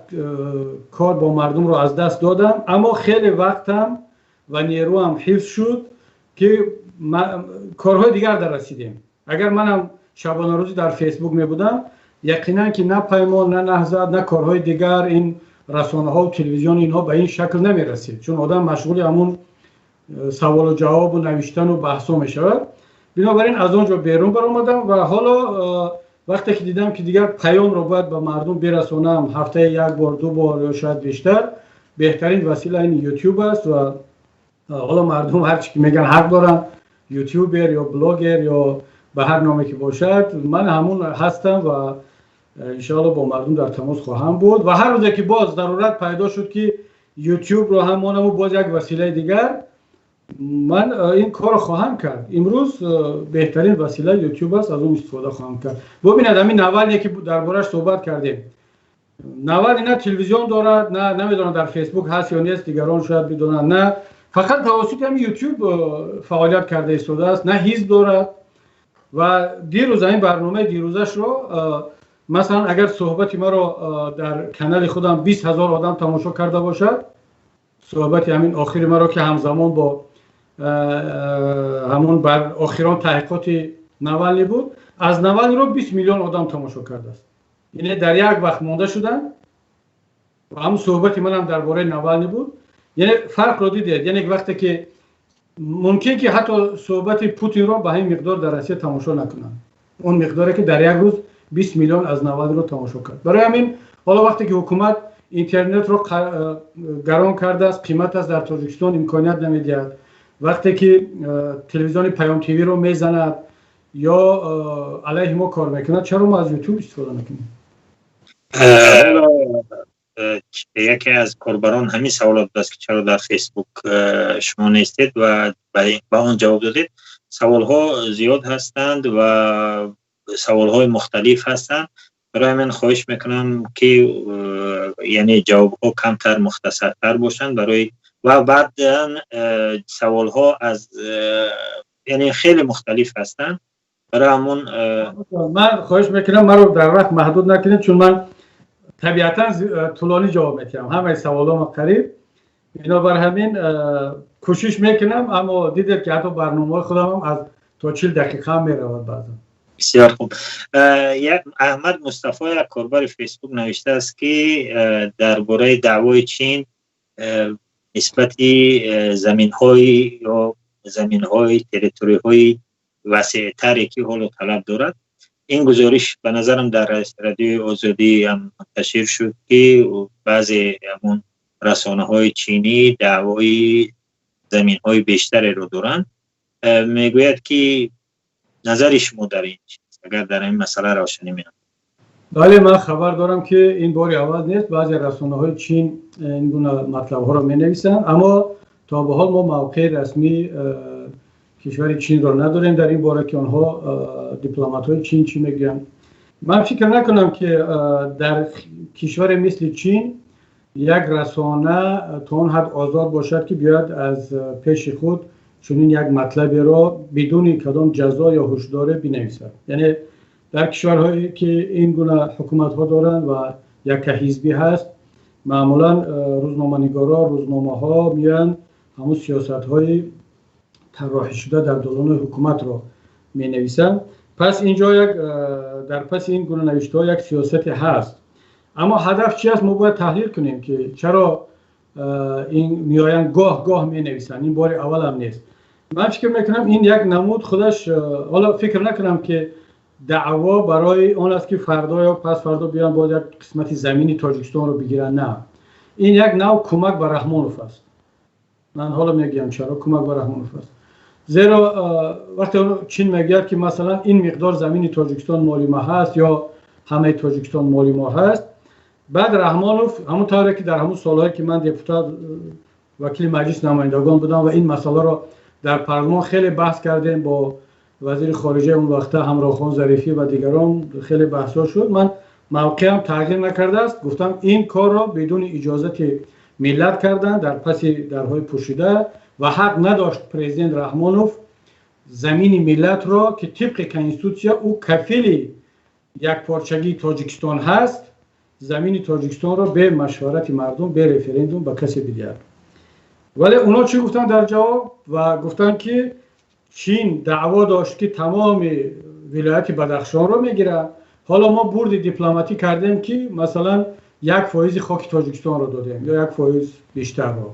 کار با مردم رو از دست دادم، اما خیلی وقتم و نیروام حفظ شد که کارهای دیگر در رسیدیم. اگر منم شبانه روزی در فیسبوک می بودم یقینا که نه پیمان، نه نهضت، نه کارهای دیگر، این رسانه ها و تلویزیون اینها به این شکل نمی رسید، چون آدم مشغول همون سوال و جواب و نوشتن و بحثا می شود. بنابراین از اونجا بیرون برآمدم و حالا وقتی که دیدم که دیگر پیام رو باید به مردم برسونم، هفته یک بار، دو بار یا شاید بیشتر، بهترین وسیله این یوتیوب است. و حالا مردم هر چی که میگن حق دارن، یوتیوبر یا بلاگر یا به هر نامی که باشد، من همون هستم و انشاءالله با مردم در تماس خواهم بود. و هر روزی که باز ضرورت پیدا شد که یوتیوب رو هم مانم و باز یک وسیله دیگر، من این کار خواهم کرد. امروز بهترین وسیله یوتیوب است، از اون استفاده خواهم کرد. ببینید همین نوالی که دربارش صحبت کردیم، نوالی نه تلویزیون دارد، نه نمیدونم در فیسبوک هست یا نیست، دیگران شاید بدونن، نه فقط توسط همین یوتیوب فعالیت کرده ایستاده است، نه حزب دارد. و دیروز این برنامه دیروزش رو مثلا اگر صحبت ما رو در کانال خودم 20,000 آدم تماشا کرده باشد، صحبت همین آخری ما رو که همزمان با همون بر آخران تحقیقات نوالی بود، از نوالی رو 20 میلیون آدم تماشا کرده است. یعنی در یک وقت مونده شدن و همون صحبتی من هم درباره نوالی بود. یعنی فرق رو دیدید، یعنی وقتی که ممکن که حتی صحبت پوتین رو به این مقدار در روسیه تماشا نکنن، اون مقداری که در یک روز 20 میلیون از نوالی رو تماشا کرد. برای همین حالا وقتی که حکومت اینترنت رو گران کرده است، قیمت است در تاجیکستان امکانیت نمیدهد، وقتی که تلویزیون پیام تیوی رو میزند یا علیه ما کار میکند، چرا ما از یوتیوب استفاده نکنیم؟ یکی از کاربران همین سوالات داشت که چرا در فیسبوک شما نیستید و با اون جواب دادید. سوال ها زیاد هستند و سوال های مختلف هستند. برای من خواهش میکنم که یعنی جواب ها کمتر مختصرتر باشند برای و بعداً سوال ها از یعنی خیلی مختلف هستند. برای همون من خواهش میکنم من رو در وقت محدود نکنید، چون من طبیعتاً طولانی جواب میکنم، همه سوالام قریب، بنابر همین کوشش میکنم. اما دیدید که حتی برنامه خودم هم از تا 40 دقیقه هم میرود بعضا. بسیار خوب. احمد مصطفی یک کاربر فیسبوک نوشته است که درباره دعوای چین نسبت زمین‌های یا زمین‌های تریتوری‌های وسیع‌تری که حال و طلب دارد. این گزارش به نظرم در رادیو آزادی هم منتشر شد که بعضی همون رسانه‌های چینی دعوای زمین‌های بیشتری رو دارند. میگوید که نظر شما در این چیز اگر در این مسئله روشنی می‌کنید. بله، من خبر دارم که این باری اول نیست، بعضی رسانه‌های چین این گونه مطلب‌ها رو می‌نویسند، اما تا به حال ما موقع رسمی کشور چین رو نداریم در این باره که آنها دیپلمات‌های چین چی میگن. من فکر نکنم که در کشور مثل چین یک رسانه تا اون حد آزاد باشد که بیاد از پیش خود چنین یک مطلبی را بدون کدام جزا یا هشدار بنویسد. یعنی در کشورهایی که این گونه حکومت ها دارند و یک حزبی هست، معمولا روزنامه‌نگارا، روزنامه ها میان همون سیاست های طراحی شده در دوران حکومت را می نویسند. پس اینجا در پس این گونه نوشته ها یک سیاست هست. اما هدف چی است؟ ما باید تحلیل کنیم که چرا این میآیند گاه می نویسند. این بار اول هم نیست. من فکر میکنم این یک نمود خودش، حالا فکر نکنم که دعوا برای اون است که فردا یا پس فردا بیان باید یک قسمت زمینی تاجیکستان رو بگیرن. نه، این یک نوع کمک به رحمانوف است. من حالا میگم چرا کمک به رحمانوف است. زیرا وقتی چین میگه که مثلا این مقدار زمین تاجیکستان مال ما هست یا همه تاجیکستان مال ما هست، بعد رحمانوف همون طوری که در همون سالهایی که من دپوتات وکیل مجلس نمایندگان بودم و این مسئله را در پارلمان خیلی بحث کردیم با وزیر خارجه اون وقت همراه خان ظریفی و دیگران، خیلی بحثا شد. من موقعم تغییر نکرده است، گفتم این کار را بدون اجازت ملت کردن در پس درهای پوشیده و حق نداشت پرزیدنت رحمانوف زمین ملت را که طبق کنستیتوسیا او کفیل یک پارچگی تاجیکستان هست، زمین تاجیکستان را به مشورت مردم به رفراندوم به کسی بدهد. ولی اونا چی گفتن در جواب؟ و گفتن که چین دعوا داشت که تمام ولایت بدخشان رو میگیره. حالا ما برد دیپلماتی کردیم که مثلا 1% خاک تاجیکستان رو دادیم یا 1% بیشتر رو،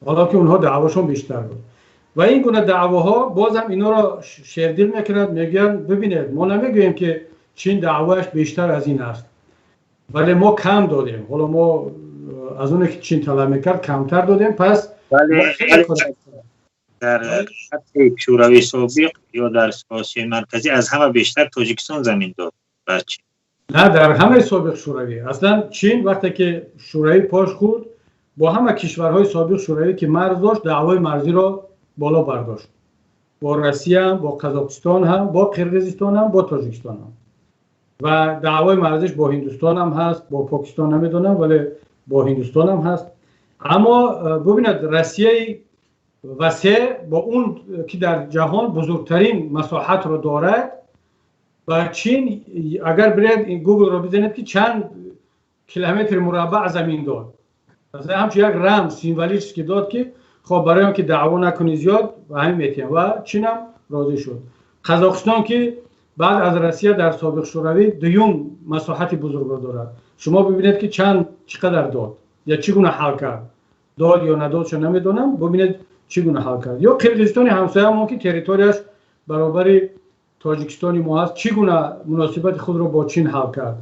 حالا که اونها دعواشون بیشتر بود. و این گونه دعواها بازم اینا رو شیردل میکنند، میگن ببینید ما نمیگوییم که چین دعواش بیشتر از این است، ولی ما کم دادیم. حالا ما از اون که چین طلب میکرد کمتر دادیم. پس در سطح شوروی سابق یا در آسیای مرکزی از همه بیشتر تاجیکستان زمین داد بچه. نه، در همه سابق شوروی. اصلا چین وقتی که شوروی پاش خورد با همه کشورهای سابق شوروی که مرز داشت دعوای مرزی را بالا برداشت، با روسیه هم، با قزاقستان هم، با قرقیزستان هم، با تاجیکستان هم. و دعوای مرزش با هندوستان هم هست، با پاکستان نمیدونم ولی با هندوستان هم هست. اما ببینید روسیه وسیع با اون که در جهان بزرگترین مساحت رو دارد و چین اگر برید گوگل رو بزنید که چند کیلومتر مربع زمین داد، مثلا همچون یک رمز سیمبولیش که داد که خب برای اینکه دعوا نکنی زیاد و همین میتیم و چین هم راضی شد. قزاقستان که بعد از روسیه در سابق شوروی دوم مساحت بزرگ رو دارد. شما ببینید که چقدر داد یا چگونه حل کرد، داد یا نداد چه نمیدونم، ببینید چگونه حل کرد. یا قرقیزستان همسایه‌مون که تریتوریش برابر تاجیکستان ما هست، چگونه مناسبت خود را با چین حل کرد.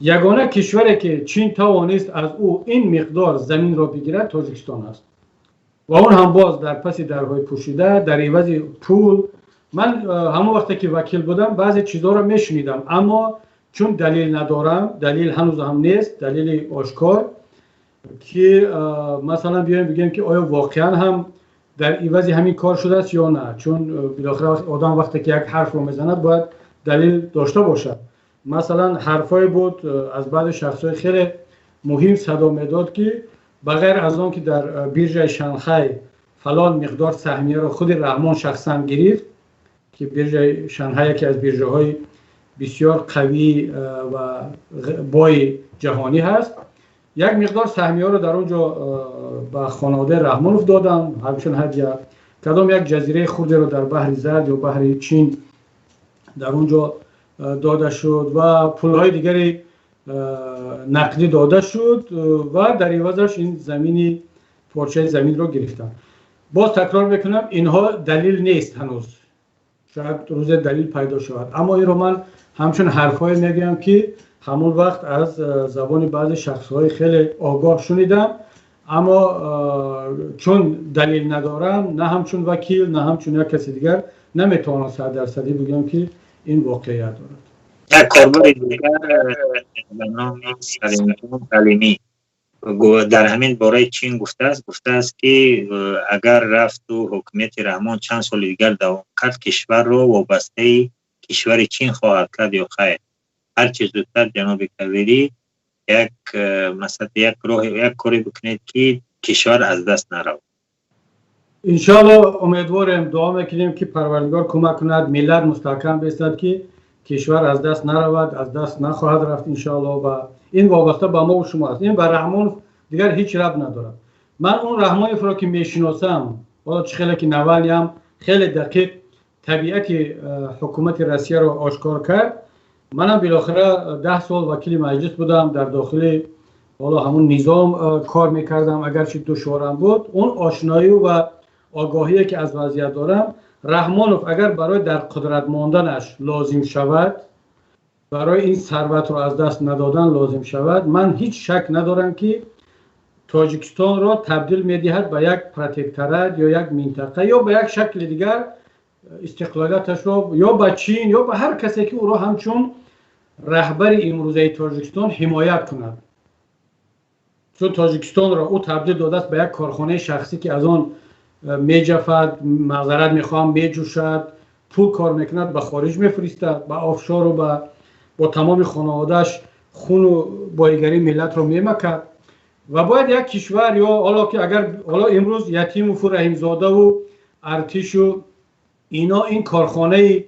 یگانه کشوری که چین توانست از او این مقدار زمین را بگیرد تاجیکستان است و اون هم باز در پس درهای پوشیده در عوض پول. من همون وقتی که وکیل بودم بعضی چیزا رو میشنیدم، اما چون دلیل ندارم، دلیل هنوز هم نیست، دلیل آشکار که مثلا بیایم بگیم که آیا واقعا هم در عوض همین کار شده است یا نه، چون بالاخره آدم وقتی که یک حرف رو میزند باید دلیل داشته باشد. مثلا حرفای بود از بعض شخصای خیلی مهم صدا میداد که بغیر از آن که در بیرژه شانگهای فلان مقدار سهمیه را خود رحمان شخصا گرفت که بیرژه شانگهای که از بیرژه های بسیار قوی و بای جهانی هست، یک مقدار سهمیه رو در اونجا به خانواده رحمانوف دادن، همچون هدیه. کدام یک جزیره خودی رو در بحر زرد یا بحر چین در اونجا داده شد و پولهای دیگری نقدی داده شد و در عوضش این زمینی پارچه زمین رو گرفتن. باز تکرار میکنم اینها دلیل نیست هنوز، شاید روز دلیل پیدا شود، اما این رو من همچون حرفای میگم که همون وقت از زبان بعض شخصهای خیلی آگاه شنیدم، اما چون دلیل ندارم نه همچون وکیل نه همچون یک کسی دیگر نمیتونم 100% بگم که این واقعیت دارد. یک کاربر دیگر به نام سلیمی در همین باره چین گفته است که اگر رفت و حکومت رحمان چند سال دیگر دوام کرد کشور رو وابسته کشور چین خواهد کرد یا خیر. هر چیز زودتر جناب کویری یک کاری بکنید که کشور از دست نرود. انشالله امیدواریم دعا میکنیم که پروردگار کمک کند ملت مستحکم بایستد که کشور از دست نرود، از دست نخواهد رفت انشالله. و این وابسته به ما و شما است. این به رحمانوف دیگر هیچ ربط نداره. من اون رحمانوف را که میشناسم، حالا چه که نوالی هم خیلی دقیق طبیعت حکومت روسیه را آشکار کرد. منم بالاخره 10 سال وکیل مجلس بودم، در داخل حالا همون نظام کار میکردم، اگرچه دشوارم بود. اون آشنایی و آگاهی که از وضعیت دارم، رحمانوف اگر برای در قدرت ماندنش لازم شود، برای این ثروت را از دست ندادن لازم شود، من هیچ شک ندارم که تاجیکستان را تبدیل می‌دهد به یک پروتکتورات یا یک منطقه یا به یک شکل دیگر، استقلالیتش را یا به چین یا به هر کسی که او را همچون رهبر امروزه تاجیکستان حمایت کند. چون تاجیکستان را او تبدیل داده است به یک کارخانه شخصی که از آن میجفد، معذرت میخوام، میجوشد، پول کار میکند، به خارج میفرستد، به آفشار و با تمام خانواده‌اش خون و بایگری ملت را میمکد. و باید یک کشور، یا حالا که اگر حالا امروز یتیموف و رحیمزاده و ارتش و اینا این کارخانه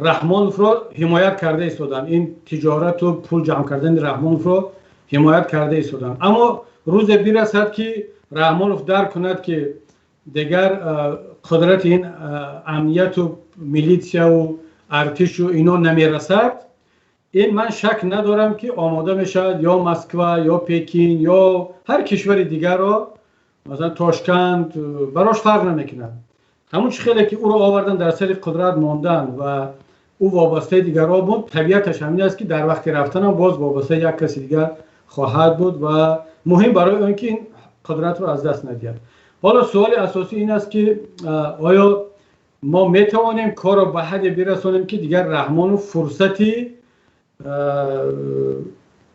رحمانوف را حمایت کرده ایستادن، این تجارت و پول جمع کردن رحمانوف را حمایت کرده ایستادن. اما روز برسد که رحمانوف درک کند که دیگر قدرت این امنیت و میلیتسیا و ارتش و اینا نمیرسد، این من شک ندارم که آماده میشد یا مسکو یا پکین یا هر کشور دیگر را، مثلا تاشکند، براش فرق نمیکنه، همون خیلی که او را آوردن در سر قدرت ماندن و او وابسته دیگرها بود، طبیعتش همین است که در وقت رفتن هم باز وابسته یک کسی دیگر خواهد بود و مهم برای اون که این قدرت رو از دست ندهد. حالا سوال اساسی این است که آیا ما میتوانیم کار را به حدی برسانیم که دیگر رحمانوف فرصتی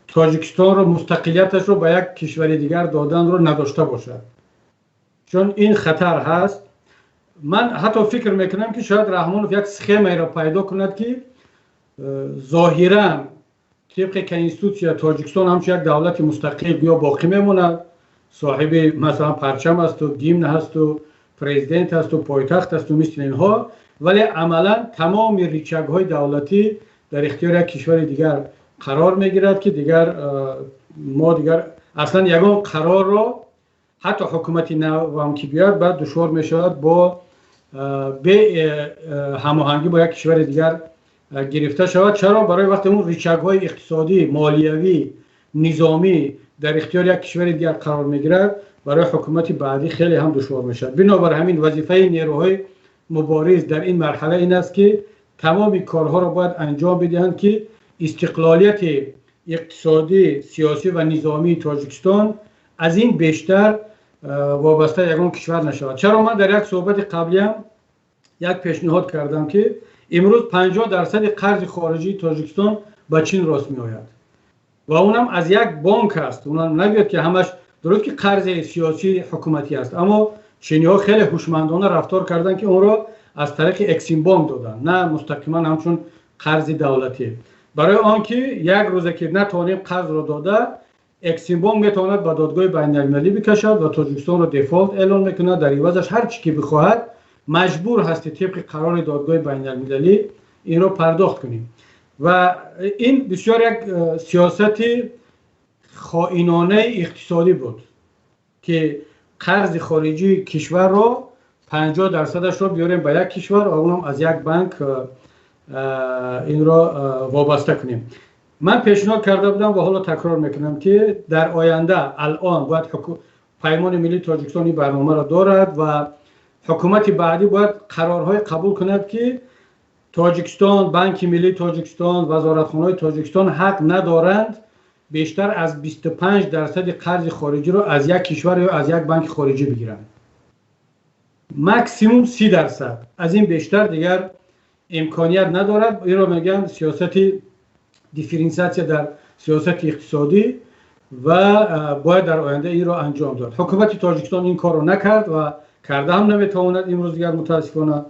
تاجیکستان رو، مستقلیتش رو به یک کشور دیگر دادن رو نداشته باشد؟ چون این خطر هست. من حتی فکر میکنم که شاید رحمانوف یک سخیمی را پیدا کند که ظاهرا طبق کنستیتوسیا تاجیکستان همچون یک دولت مستقل یا باقی میموند، صاحب مثلا پرچم است و گیمن هست و پرزیدنت هست و پایتخت هست و مثل اینها، ولی عملا تمام ریچک های دولتی در اختیار یک کشور دیگر قرار میگیرد که دیگر ما دیگر اصلا یگان قرار را حتی حکومتی نو هم که بیاد بعد دشوار میشود با به هماهنگی با یک کشور دیگر گرفته شود. چرا؟ برای وقتی اون ریچک های اقتصادی، مالیوی، نظامی در اختیار یک کشور دیگر قرار میگیرد، برای حکومت بعدی خیلی هم دشوار میشد. بنابر همین وظیفه نیروهای مبارز در این مرحله این است که تمام کارها را باید انجام بدهند که استقلالیت اقتصادی، سیاسی و نظامی تاجیکستان از این بیشتر وابسته یگان کشور نشود. چرا؟ من در یک صحبت قبلی هم یک پیشنهاد کردم که امروز 50% قرض خارجی تاجیکستان به چین راست می آید و اونم از یک بانک است. اونم نگوید که همش درست که قرض سیاسی حکومتی است، اما چینی ها خیلی هوشمندانه رفتار کردن که اون را از طریق اکسیم بانک دادن، نه مستقیما همچون قرض دولتی. برای آنکه یک روزه که نتوانیم قرض را داده، اکسیم بانک میتواند به دادگاه بین المللی بکشد و تاجیکستان را دفالت اعلان میکند، در عوضش هر چی که بخواهد مجبور هستی طبق قرار دادگاه بین المللی این را پرداخت کنیم. و این بسیار یک سیاست خائنانه اقتصادی بود که قرض خارجی کشور را 50% را بیاریم به یک کشور و اونم از یک بانک این را وابسته کنیم. من پیشنهاد کرده بودم و حالا تکرار میکنم که در آینده الان باید پیمان ملی تاجیکستان این برنامه را دارد و حکومت بعدی باید قرارهای قبول کند که تاجیکستان، بانک ملی تاجیکستان، وزارتخانه‌های تاجیکستان حق ندارند بیشتر از 25% قرض خارجی را از یک کشور یا از یک بانک خارجی بگیرند. ماکسیموم 30%. از این بیشتر دیگر امکانیت ندارد. این را میگن سیاست دیفرانسیاسیون در سیاست اقتصادی و باید در آینده این را انجام داد. حکومت تاجیکستان این کار را نکرد و کرده هم نمیتواند امروز دیگر متاسفانه،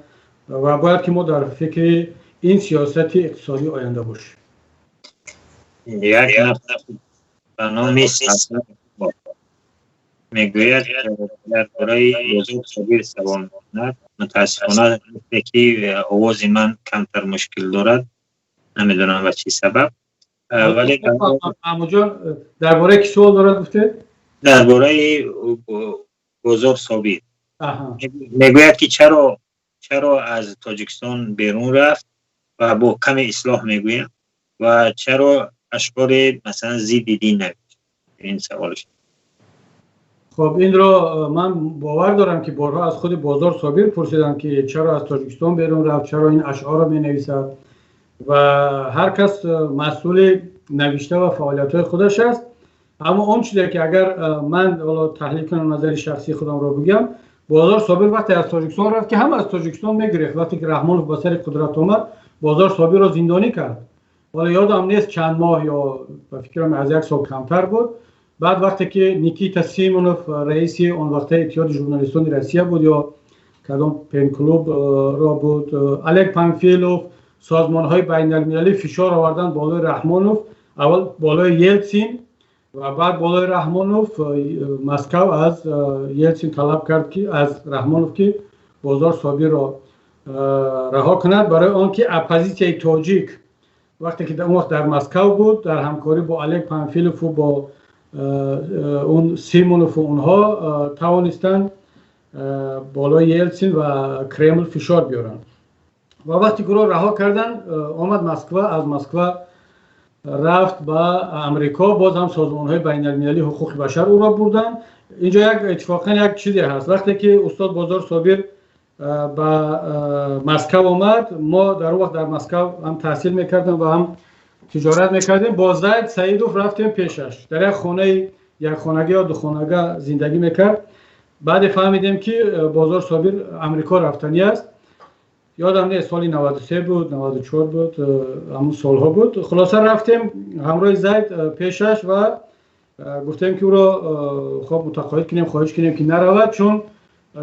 و باید که ما در فکر این سیاست اقتصادی آینده باشیم. یک نفر به نام میگوید در برای بزرگ صبیر سوال میکند. متاسفانه که آواز من کمتر مشکل دارد، نمیدونم و چی سبب. ولی عمو جان درباره کی سوال دارد گفته؟ درباره بزرگ صابر میگوید که چرا از تاجیکستان بیرون رفت و با کم اصلاح میگوید و چرا اشعار مثلا ضد دین نوشت. این سوالش. خب این رو من باور دارم که بارها از خود بازار صابر پرسیدم که چرا از تاجیکستان بیرون رفت، چرا این اشعار رو می نویسد و هر کس مسئول نوشته و فعالیت‌های خودش است. اما اون چیزی که اگر من تحلیل کنم نظر شخصی خودم رو بگم، بازار صابر وقتی از تاجیکستان رفت که هم از تاجیکستان میگرفت، وقتی که رحمانوف به سر قدرت آمد بازار صابر رو زندانی کرد. ولی یادم نیست چند ماه یا فکرم از یک سال کمتر بود. بعد وقتی که نیکیتا سیمونوف رئیس اون وقت اتحاد ژورنالیستان روسیه بود یا کدام پن کلوب را بود، الک پانفیلوف، سازمان‌های بین‌المللی فشار آوردن بالای رحمانوف، اول بالای یلتسین و بعد بالای رحمانوف. مسکو از یلتسین طلب کرد که از رحمانوف که بازار صابر را رها کند برای آنکه اپوزیسیون تاجیک وقتی که اون وقت در مسکو بود در همکاری با الک پانفیلوف و با اون سیمونوف و اونها توانستند بالای یلتسین و کرمل فشار بیارن و وقتی گروه رها کردن آمد مسکو. از مسکو رفت به امریکا، باز هم سازمان های بین المللی حقوق بشر او را بردن. اینجا یک اتفاقا یک چیزی هست، وقتی که استاد بازار صابر به مسکو آمد، ما در وقت در مسکو هم تحصیل میکردم و هم تجارت میکردیم. با زید سعیدوف رفتیم پیشش، در یک خانه، یک خانگی یا دو خانگی زندگی میکرد. بعد فهمیدیم که بازار صابر امریکا رفتنی است. یادم نیست سالی 93 بود 94 بود، همون سالها بود. خلاصه رفتیم همراه زید پیشش و گفتیم که او را خب متقاعد کنیم، خواهش کنیم که نرود، چون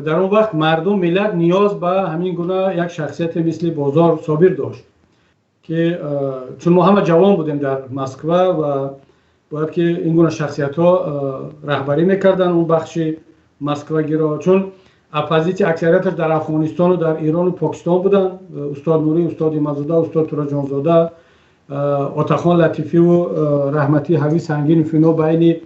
در اون وقت مردم ملت نیاز به همین گونه یک شخصیت مثل بازار صابر داشت که چون ما همه جوان بودیم در مسکو و باید که این گونه شخصیت ها رهبری میکردن اون بخش مسکوگی را، چون اپوزیسیون اکثریتش در افغانستان و در ایران و پاکستان بودن. استاد نوری، استاد مزاده، استاد تراجانزاده، آتاخان لطیفی و رحمتی حوی سنگین فینو بین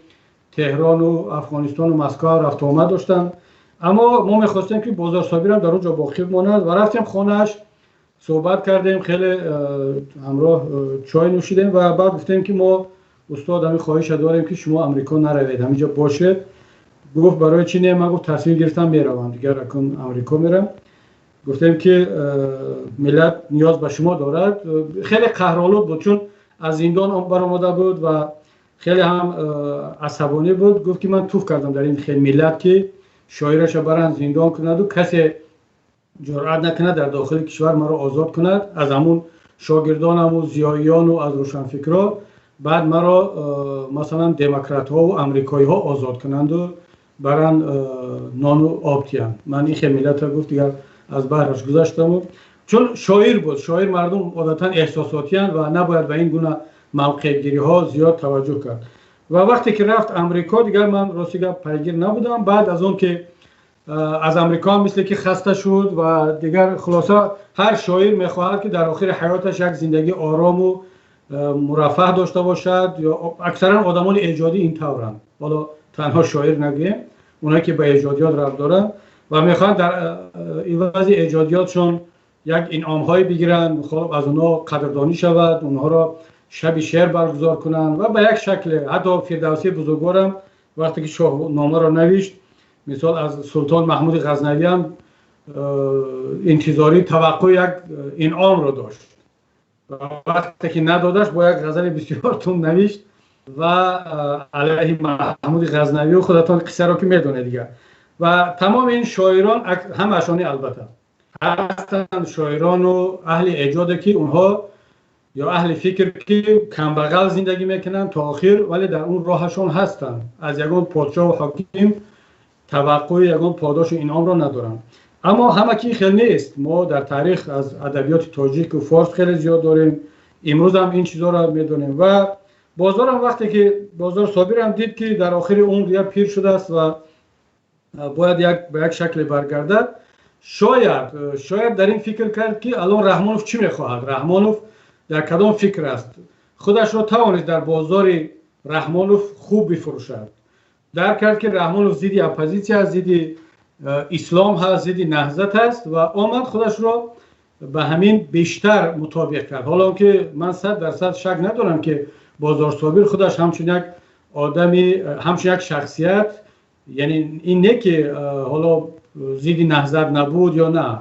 تهران و افغانستان و مسکو رفت آمد داشتن. اما ما میخواستیم که بازار صابر هم در اونجا باقی بماند و رفتیم خانه‌اش، صحبت کردیم، خیلی همراه چای نوشیدیم و بعد گفتیم که ما استاد همین خواهش داریم که شما امریکا نروید، همینجا باشه. گفت برای چی نه؟ من گفت تصمیم گرفتم میروم دیگه، رکن امریکا میرم. گفتیم که ملت نیاز به شما دارد. خیلی قهرآلود بود چون از زندان برآمده بود و خیلی هم عصبانی بود. گفت که من توف کردم در این خیلی ملت که شاعرش برن زندان کند و کسی جرأت نکنه در داخل کشور مرا آزاد کند، از همون شاگردانم و زیاییان و از روشنفکرا، بعد مرا مثلا دموکرات ها و امریکایی ها آزاد کنند و برن نان و آب تیان. من این خیلی ملت گفت دیگر از بحرش گذاشتم، چون شاعر بود. شاعر مردم عادتا احساساتی هستند و نباید به این گونه موقع گیری ها زیاد توجه کرد. و وقتی که رفت امریکا دیگر من راستی پیگیر نبودم. بعد از اون که از امریکا مثل که خسته شد و دیگر خلاصه هر شاعر میخواهد که در آخر حیاتش یک زندگی آرام و مرفه داشته باشد، یا اکثرا آدمان ایجادی این طورن، حالا تنها شاعر نگیم، اونایی که به ایجادیات ربط دارن و میخوان در عوض ایجادیاتشون یک انعام‌های بگیرن، خب از اونها قدردانی شود، اونها را شب شعر برگزار کنن و به یک شکل. حتی فردوسی بزرگوارم وقتی که شاهنامه را نوشت، مثال از سلطان محمود غزنوی هم انتظاری توقع یک انعام را داشت و وقتی که ندادش با یک غزل بسیار تند نوشت و علیه محمود غزنوی و خودتان قصه را که میدونه دیگه. و تمام این شاعران هم اشانی البته هستند شاعران و اهل ایجاده که اونها یا اهل فکر که کم بغل زندگی میکنن تا آخر، ولی در اون راهشون هستن، از یگان پادشاه و حاکم توقع یگان پاداش و انعام را ندارن. اما همه کی خیلی نیست. ما در تاریخ از ادبیات تاجیک و فارس خیلی زیاد داریم، امروز هم این چیزا را میدونیم. و بازار هم وقتی که بازار صابر هم دید که در آخر عمر دیگه پیر شده است و باید به یک شکل برگردد. شاید در این فکر کرد که الان رحمانوف چی میخواهد، رحمانوف در کدام فکر است، خودش را توانست در بازار رحمانوف خوب بفروشد. درک کرد که رحمانوف ضد اپوزیسیون است، ضد اسلام هست، ضد نهضت است و آمد خودش را به همین بیشتر مطابق کرد. حالا که من 100% شک ندارم که بازار صابر خودش همچون یک آدمی، همچون یک شخصیت، یعنی این نه که حالا ضد نهضت نبود یا نه،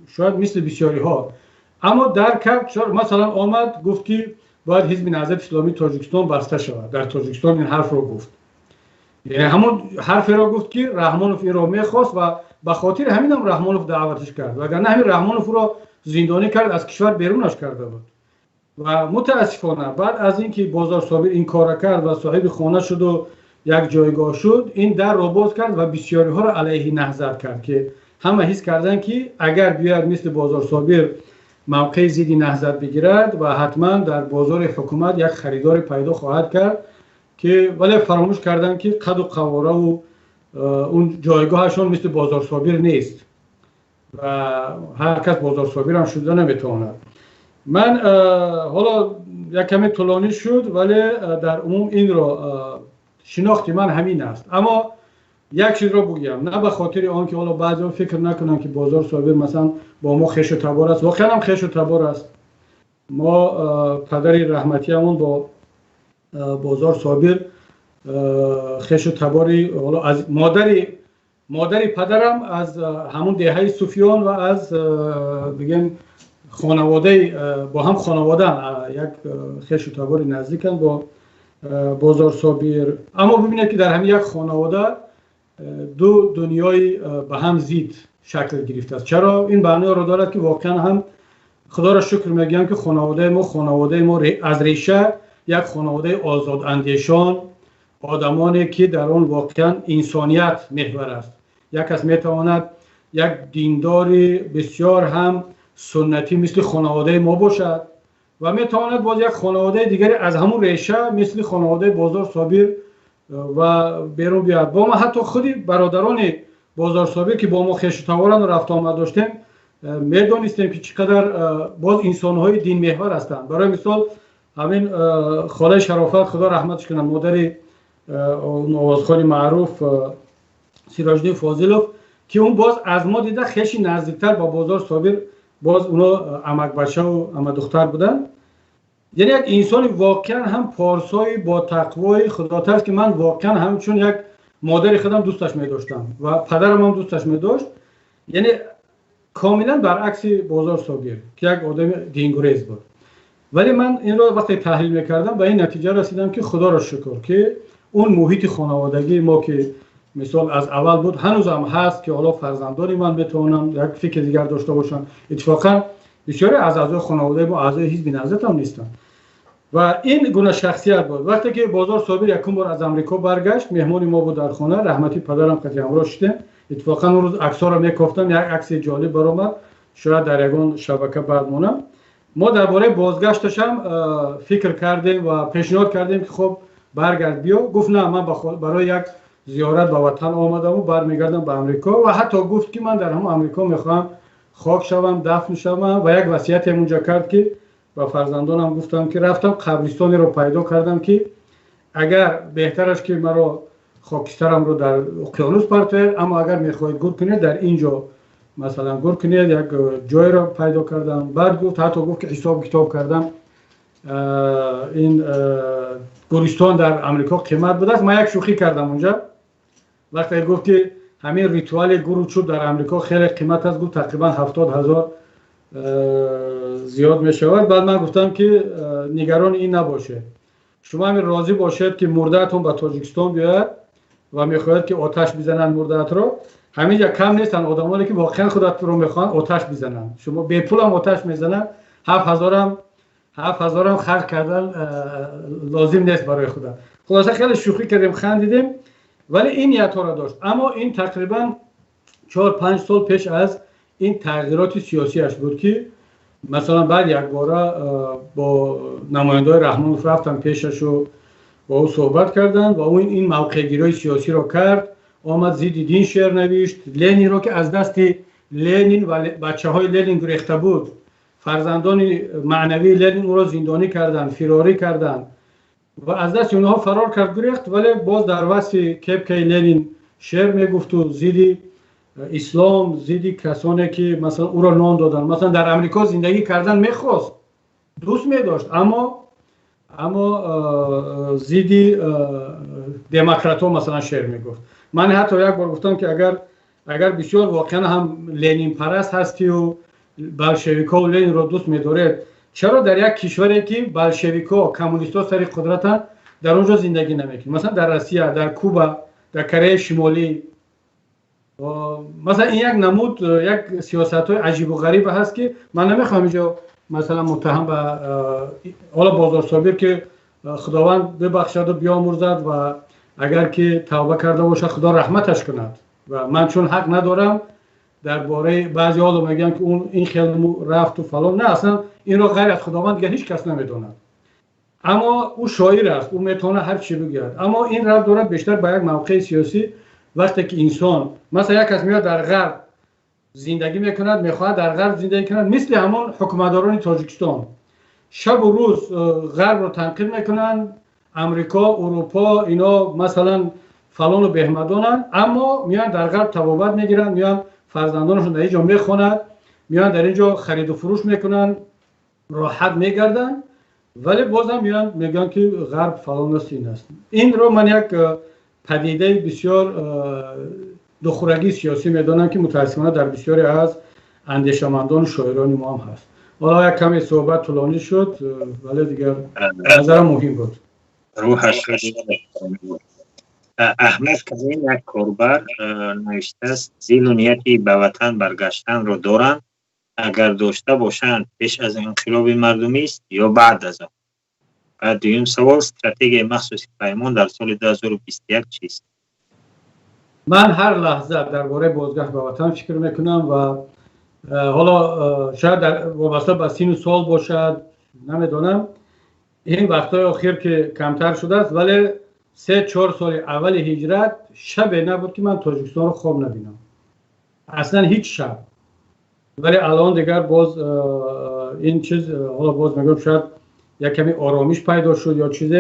شاید مثل بسیاری ها، اما درک کرد. مثلا آمد گفت که باید حزب نهضت اسلامی تاجیکستان بسته شود. در تاجیکستان این حرف رو گفت، یعنی همون حرفی را گفت که رحمانوف این را میخواست و به خاطر همین هم رحمانوف دعوتش کرد، وگرنه همین رحمانوف را زندانی کرد، از کشور بیرونش کرده بود. و متاسفانه بعد از اینکه بازار صابر این کار کرد و صاحب خانه شد و یک جایگاه شد، این در را باز کرد و بسیاری ها را علیه نهضت کرد که همه حس کردن که اگر بیاد مثل بازار صابر موقع ضد نهضت بگیرد و حتما در بازار حکومت یک خریدار پیدا خواهد کرد، که ولی فراموش کردن که قد و قواره و اون جایگاهشون مثل بازار صابر نیست و هر کس بازار صابر هم شده نمیتواند. من حالا یک کمی طولانی شد ولی در عموم این را شناخت من همین است. اما یک چیز را بگم، نه به خاطر آنکه حالا بعضی فکر نکنن که بازار صابر مثلا با ما خیش و تبار است، واقعا هم خیش و تبار است. ما پدر رحمتی همون با بازار صابر خیش و تباری، حالا از مادری پدرم از همون دهه صوفیان و از بگیم خانواده، با هم خانواده یک خیش و تباری نزدیکن با بازار صابر. اما ببینید که در همین یک خانواده دو دنیای به هم زید شکل گرفته است. چرا این معنی را دارد که واقعا هم خدا را شکر میگم که خانواده ما از ریشه یک خانواده آزاد اندیشان، آدمانی که در آن واقعا انسانیت محور است. یک کس میتواند یک دینداری بسیار هم سنتی مثل خانواده ما باشد و میتواند باز یک خانواده دیگری از همون ریشه مثل خانواده بازار صابر و بیرون بیاد. با ما حتی خودی برادران بازار صابر که با ما خویش و تواران رفت آمد داشتیم، میدانستیم که چقدر باز انسانهای دین محور هستند. برای مثال همین خاله شرافت خدا رحمتش کنه، مادر آوازخوان معروف سیراج‌الدین فاضلوف، که اون باز از ما دیده خیلی نزدیکتر با بازار صابر، باز اونا عمک بچه و عمک دختر بودن. یعنی یک انسان واقعا هم پارسای با تقوای خداتر است که من واقعا همچون یک مادر خودم دوستش می داشتم و پدرم هم دوستش می داشت. یعنی کاملا برعکس بازار صابر که یک آدم دینگریز بود. ولی من این را وقتی تحلیل میکردم به این نتیجه رسیدم که خدا را شکر که اون محیط خانوادگی ما که مثال از اول بود هنوز هم هست که حالا فرزندانی من بتونم یک فکر دیگر داشته باشم. اتفاقا بسیاری از اعضای خانواده ما اعضای حزب نهضت هم نیستن و این گونه شخصیت بود. وقتی که بازار صابر یکم بار از امریکا برگشت، مهمانی ما بود در خانه، رحمتی پدرم قطعی همراه شدیم. اتفاقا اون روز عکس‌ها را میگفتم، یک عکس جالب برآمد، شاید در یگان شبکه بعد مونم. ما درباره بازگشتش هم فکر کردیم و پیشنهاد کردیم که خب برگرد بیا. گفت نه، من برای یک زیارت به وطن آمدم و برمیگردم به امریکا و حتی گفت که من در همون امریکا میخوام خاک شوم، دفن شوم و یک وصیت اونجا کرد که با فرزندانم گفتم که رفتم قبرستانی رو پیدا کردم که اگر بهتر است که مرا خاکسترم رو در اقیانوس پرتوید، اما اگر میخواهید گور کنید در اینجا مثلا گور کنید. یک جای رو پیدا کردم. بعد گفت، حتی گفت که حساب کتاب کردم این گورستان در امریکا قیمت بوده است. من یک شوخی کردم اونجا وقتی گفت که همین ریتوال گور و چوب در امریکا خیلی قیمت است، گفت تقریبا 70,000 زیاد می شود. بعد من گفتم که نگران این نباشه، شما همین راضی باشید که مرده‌تون به تاجیکستان بیاید و میخواهید که آتش بزنن مرده‌ت رو. همینجا کم نیستن آدمانی که واقعا خودت رو میخوان آتش بزنن. شما به پول هم آتش میزنن، 7,000 هم خرج کردن لازم نیست برای خدا. خلاصه خیلی شوخی کردیم، خندیدیم، ولی این نیت ها را داشت. اما این تقریبا 4-5 سال پیش از این تغییرات سیاسیش بود که مثلا بعد یک باره با نماینده‌های رحمانوف رفتن پیشش و با او صحبت کردن و اون این موقع گیری سیاسی را کرد. آمد ضد دین شعر نوشت. لنین رو که از دست لنین و بچه های لنین گریخته بود، فرزندان معنوی لنین او را زندانی کردن، فراری کردن و از دست اونها فرار کرد، گریخت، ولی باز در وصف کپک لنین شعر میگفت و ضد اسلام، ضد کسانی که مثلا او را نان دادن، مثلا در امریکا زندگی کردن میخواست، دوست میداشت، اما ضد دموکرات ها مثلا شعر میگفت. من حتی یک بار گفتم که اگر بسیار واقعا هم لنین پرست هستی و بلشویک‌ها و لنین را دوست می‌دارید، چرا در یک کشوری که بلشویک‌ها کمونیست‌ها سر قدرتن در اونجا زندگی نمی‌کنید؟ مثلا در روسیه، در کوبا، در کره شمالی. مثلا این یک نمود، یک سیاست‌های عجیب و غریب هست که من نمی‌خوام اینجا مثلا متهم به حالا بازار صابر که خداوند ببخشد و بیامرزد و اگر که توبه کرده باشد خدا رحمتش کند و من چون حق ندارم درباره بعضی ها میگن که اون این خیلی رفت و فلان، نه، اصلا این رو غیر از خداوند دیگه هیچ کس نمیدونه، اما او شاعر است، او میتونه هر چی بگه. اما این رفت داره بیشتر به یک موقع سیاسی. وقتی که انسان مثلا یک کس میاد در غرب زندگی میکند، میخواد در غرب زندگی کند، مثل همون حکومتداران تاجیکستان شب و روز غرب رو تنقید میکنن، امریکا، اروپا اینا مثلا فلان و بهمدانن، اما میان در غرب تبابت میگیرن، میان فرزندانشون در اینجا میخونند، میان در اینجا خرید و فروش میکنن، راحت میگردن، ولی بازم میان میگن که غرب فلان است، این است. این رو من یک پدیده بسیار دخورگی سیاسی میدانم که متاسفانه در بسیاری از اندیشمندان و شاعران ما هم هست. حالا یک کمی صحبت طولانی شد ولی دیگر نظرم مهم بود. روحش احمد کزین یک کاربر نوشته است زیل و نیتی به وطن برگشتن رو دارند، اگر داشته باشند پیش از انقلاب مردمی است یا بعد از آن. و دویم سوال، استراتژی مخصوص پیمان در سال 2021 چیست؟ من هر لحظه درباره بازگشت به وطن فکر میکنم و حالا شاید در وابسته به سن و سال باشد، نمیدونم، این وقتای اخیر که کمتر شده است، ولی 3-4 سال اول هجرت شب نبود که من تاجیکستان رو خواب نبینم، اصلا هیچ شب. ولی الان دیگر باز این چیز، حالا باز میگم شاید یک کمی آرامش پیدا شد یا چیز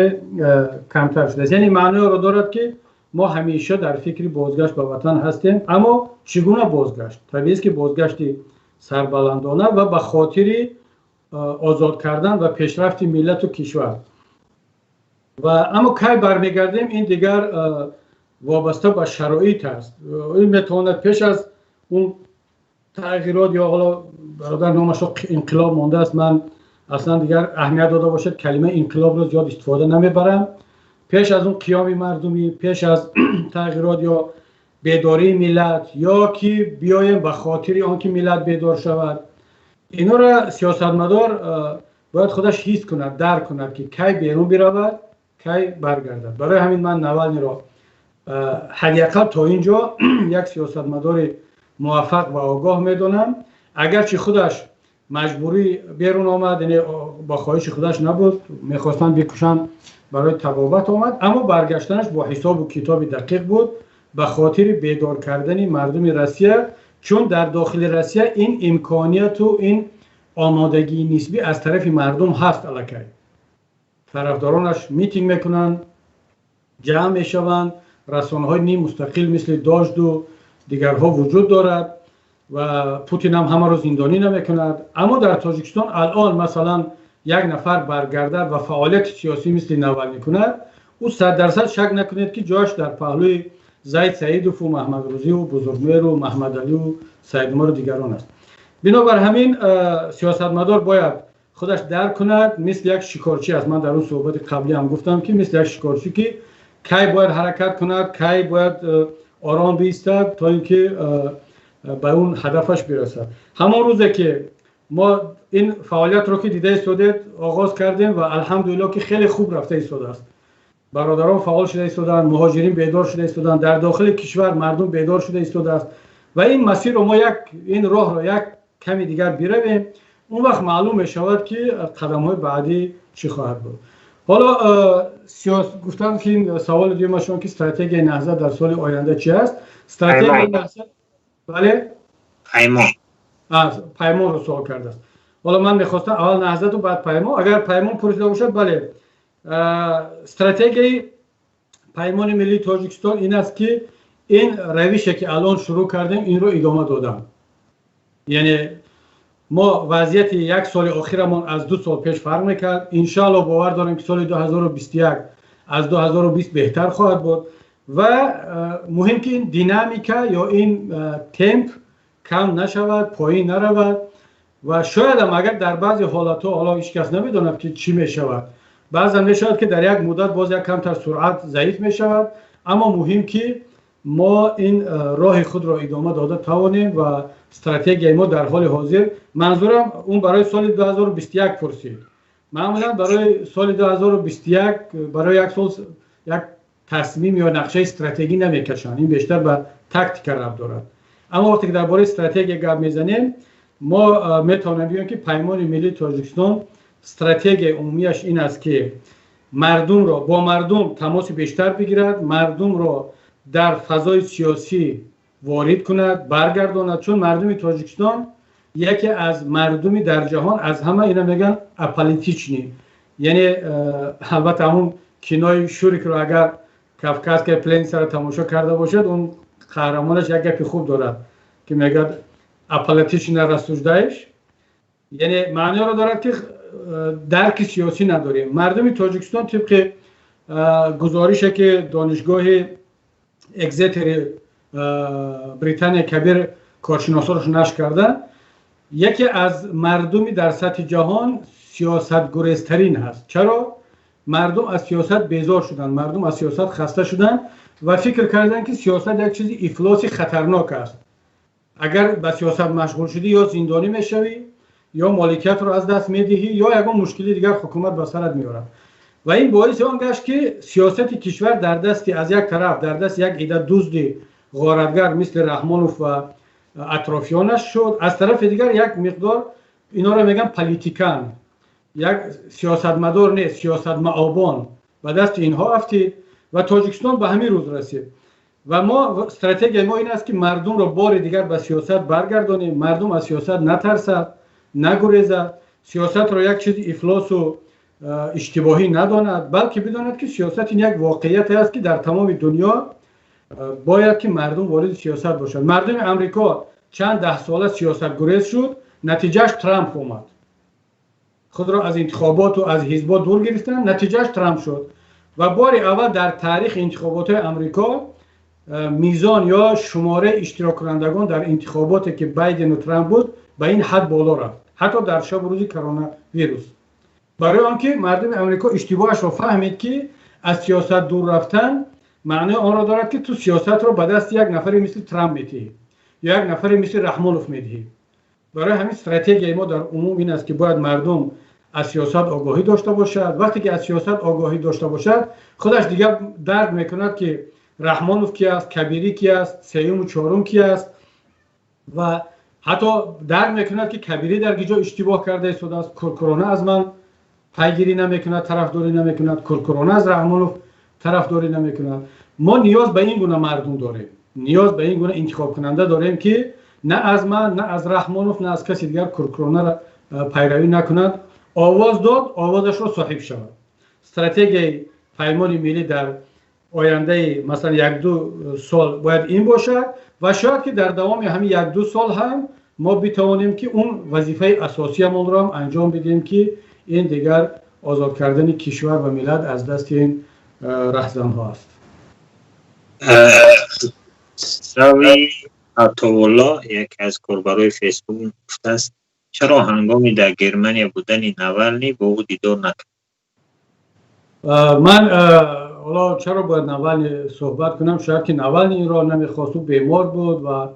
کمتر شده. یعنی معنی رو دارد که ما همیشه در فکر بازگشت به وطن هستیم، اما چگونه بازگشت؟ طبیعی است که بازگشتی سربلندانه و به خاطر آزاد کردن و پیشرفت ملت و کشور. و اما کی برمیگردیم این دیگر وابسته به شرایط است. این میتواند پیش از اون تغییرات یا حالا برادر نامش انقلاب مانده است، من اصلا دیگر اهمیت داده باشد کلمه انقلاب رو زیاد استفاده نمیبرم. پیش از اون قیام مردمی، پیش از تغییرات یا بیداری ملت، یا که بیایم به خاطر آنکه ملت بیدار شود، اینا را سیاستمدار باید خودش حس کند، درک کند که کی بیرون برود، کی برگردد. برای همین من نوالنی را حداقل تا اینجا یک سیاستمدار موفق و آگاه میدونم. اگرچه خودش مجبوری بیرون آمد، یعنی با خواهش خودش نبود، میخواستن بکشن برای تبابت آمد، اما برگشتنش با حساب و کتاب دقیق بود به خاطر بیدار کردن مردم روسیه، چون در داخل روسیه این امکانیت و این آمادگی نسبی از طرف مردم هست. الکی طرفدارانش میتینگ میکنن، جمع میشوند، رسانه‌های نیم مستقل مثل داشت و دیگرها وجود دارد و پوتین هم همه رو زندانی نمیکند. اما در تاجیکستان الان مثلا یک نفر برگردد و فعالیت سیاسی مثل نوالنی کند، او 100% شک نکنید که جاش در پهلوی زید سعیدوف و محمد روزی و بزرگمهر و محمد علی و سید عمر و دیگران است. بنابر همین سیاستمدار باید خودش درک کند، مثل یک شکارچی است. من در اون صحبت قبلی هم گفتم که مثل یک شکارچی که کی باید حرکت کند، کی باید آرام بایستد تا اینکه به اون هدفش برسد. همون روزه که ما این فعالیت رو که دیده ایستادید آغاز کردیم و الحمدلله که خیلی خوب رفته ایستاده است. برادران فعال شده ایستادن، مهاجرین بیدار شده ایستادن، در داخل کشور مردم بیدار شده ایستاده است و این مسیر رو ما این راه رو یک کمی دیگر برویم، اون وقت معلوم می شود که قدم های بعدی چی خواهد بود. حالا گفتم که این سوال دوم شما که استراتژی نهضت در سال آینده چی است؟ استراتژی نهضت بله پیمان رو سوال کرده است. حالا من میخواستم اول نهضت و بعد پیمان. اگر پیمان پرسیده باشد بله، استراتژی پیمان ملی تاجیکستان این است که این روشی که الان شروع کردیم این رو ادامه دادن. یعنی ما وضعیت یک سال آخرمان از 2 سال پیش فرق میکرد. انشالله باور داریم که سال 2021 از 2020 بهتر خواهد بود و مهم که این دینامیکا یا این تمپ کم نشود، پایین نرود و شاید هم اگر در بعضی حالات ها حالا هیچ کس نمیداند که چی میشود، بعضا میشود که در یک مدت باز یک کمتر سرعت ضعیف میشود، اما مهم که ما این راه خود را ادامه داده توانیم و استراتژی ما در حال حاضر، منظورم اون برای سال 2021 پرسید، معمولا برای سال 2021 برای یک سال یک تصمیم یا نقشه استراتژی نمیکشن، این بیشتر به تاکتیک ربط دارد. اما وقتی که درباره استراتژی گپ میزنیم ما میتونیم بگیم که پیمان ملی تاجیکستان استراتژی عمومیش این است که مردم را با مردم تماس بیشتر بگیرد، مردم را در فضای سیاسی وارد کند، برگرداند، چون مردم تاجیکستان یکی از مردمی در جهان از همه اینا میگن اپالیتیچنی، یعنی البته همون کینای شوری که اگر کافکاس که پلین سر تماشا کرده باشد اون قهرمانش یک گپی خوب دارد که میگه اپالیتیچن رسوجدایش، یعنی معنی را دارد که درک سیاسی نداریم. مردم تاجیکستان طبق گزارشی که دانشگاه اگزیتر بریتانیا کبیر کارشناسانش نشر کردن، یکی از مردمی در سطح جهان سیاست گریزترین هست. چرا؟ مردم از سیاست بیزار شدن، مردم از سیاست خسته شدن و فکر کردن که سیاست یک چیزی افلاسی خطرناک است. اگر به سیاست مشغول شدی یا زندانی میشوی یا مالکیت رو از دست میدهی یا یگان مشکلی دیگر حکومت به سرت میاره و این باعث آن گشت که سیاست کشور در دست از یک طرف در دست یک عده دزد غارتگر مثل رحمانوف و اطرافیانش شد، از طرف دیگر یک مقدار اینا رو میگن پلیتیکان، یک سیاستمدار نیست، سیاستمآبان و دست اینها افتید و تاجیکستان به همین روز رسید. و ما استراتژی ما این است که مردم رو بار دیگر به سیاست برگردانیم، مردم از سیاست نترسد، نگریزد، سیاست رو یک چیز افلاس و اشتباهی نداند، بلکه بداند که سیاست این یک واقعیت است که در تمام دنیا باید که مردم وارد سیاست باشند. مردم امریکا چند ده ساله سیاست گریز شد، نتیجهش ترامپ اومد، خود را از انتخابات و از حزب‌ها دور گرفتن، نتیجهش ترامپ شد و بار اول در تاریخ انتخابات امریکا میزان یا شماره اشتراک کنندگان در انتخاباتی که بایدن و ترامپ بود به این حد بالا رفت، حتی در شب روز کرونا ویروس، برای آنکه مردم امریکا اشتباهش را فهمید که از سیاست دور رفتن معنی آن را دارد که تو سیاست را به دست یک نفری مثل ترامپ میدهی یا یک نفری مثل رحمانوف میدهی. برای همین استراتژی ما در عموم این است که باید مردم از سیاست آگاهی داشته باشد. وقتی که از سیاست آگاهی داشته باشد خودش دیگر درک میکند که رحمانوف کی است، کبیری کی است، سیوم و چهارم کی است و حتی درک میکند که کبیری در گیجا اشتباه کرده است، کورکورانه از من پیگیری نمیکند، طرفداری نمیکند، کورکورانه از رحمانوف طرفداری نمیکند. ما نیاز به این گونه مردم داریم، نیاز به این گونه انتخاب کننده داریم که نه از من، نه از رحمانوف، نه از کسی دیگر کورکورانه را پیروی نکند، آواز داد، آوازش را صاحب شود. استراتژی پیمان ملی در آینده مثلا یک دو سال باید این باشد و شاید که در دوام همین یک دو سال هم ما بتوانیم که اون وظیفه اساسی ما را هم انجام بدیم که این دیگر آزاد کردن کشور و ملت از دست این رهزن ها است. ساوی عطاوالله یک از کاربرای فیسبوک گفته است چرا هنگامی در گرمانیا بودن ناوالنی با او دیدار نکرد؟ من حالا چرا باید ناوالنی صحبت کنم؟ شاید که ناوالنی را نمیخواست، و بیمار بود و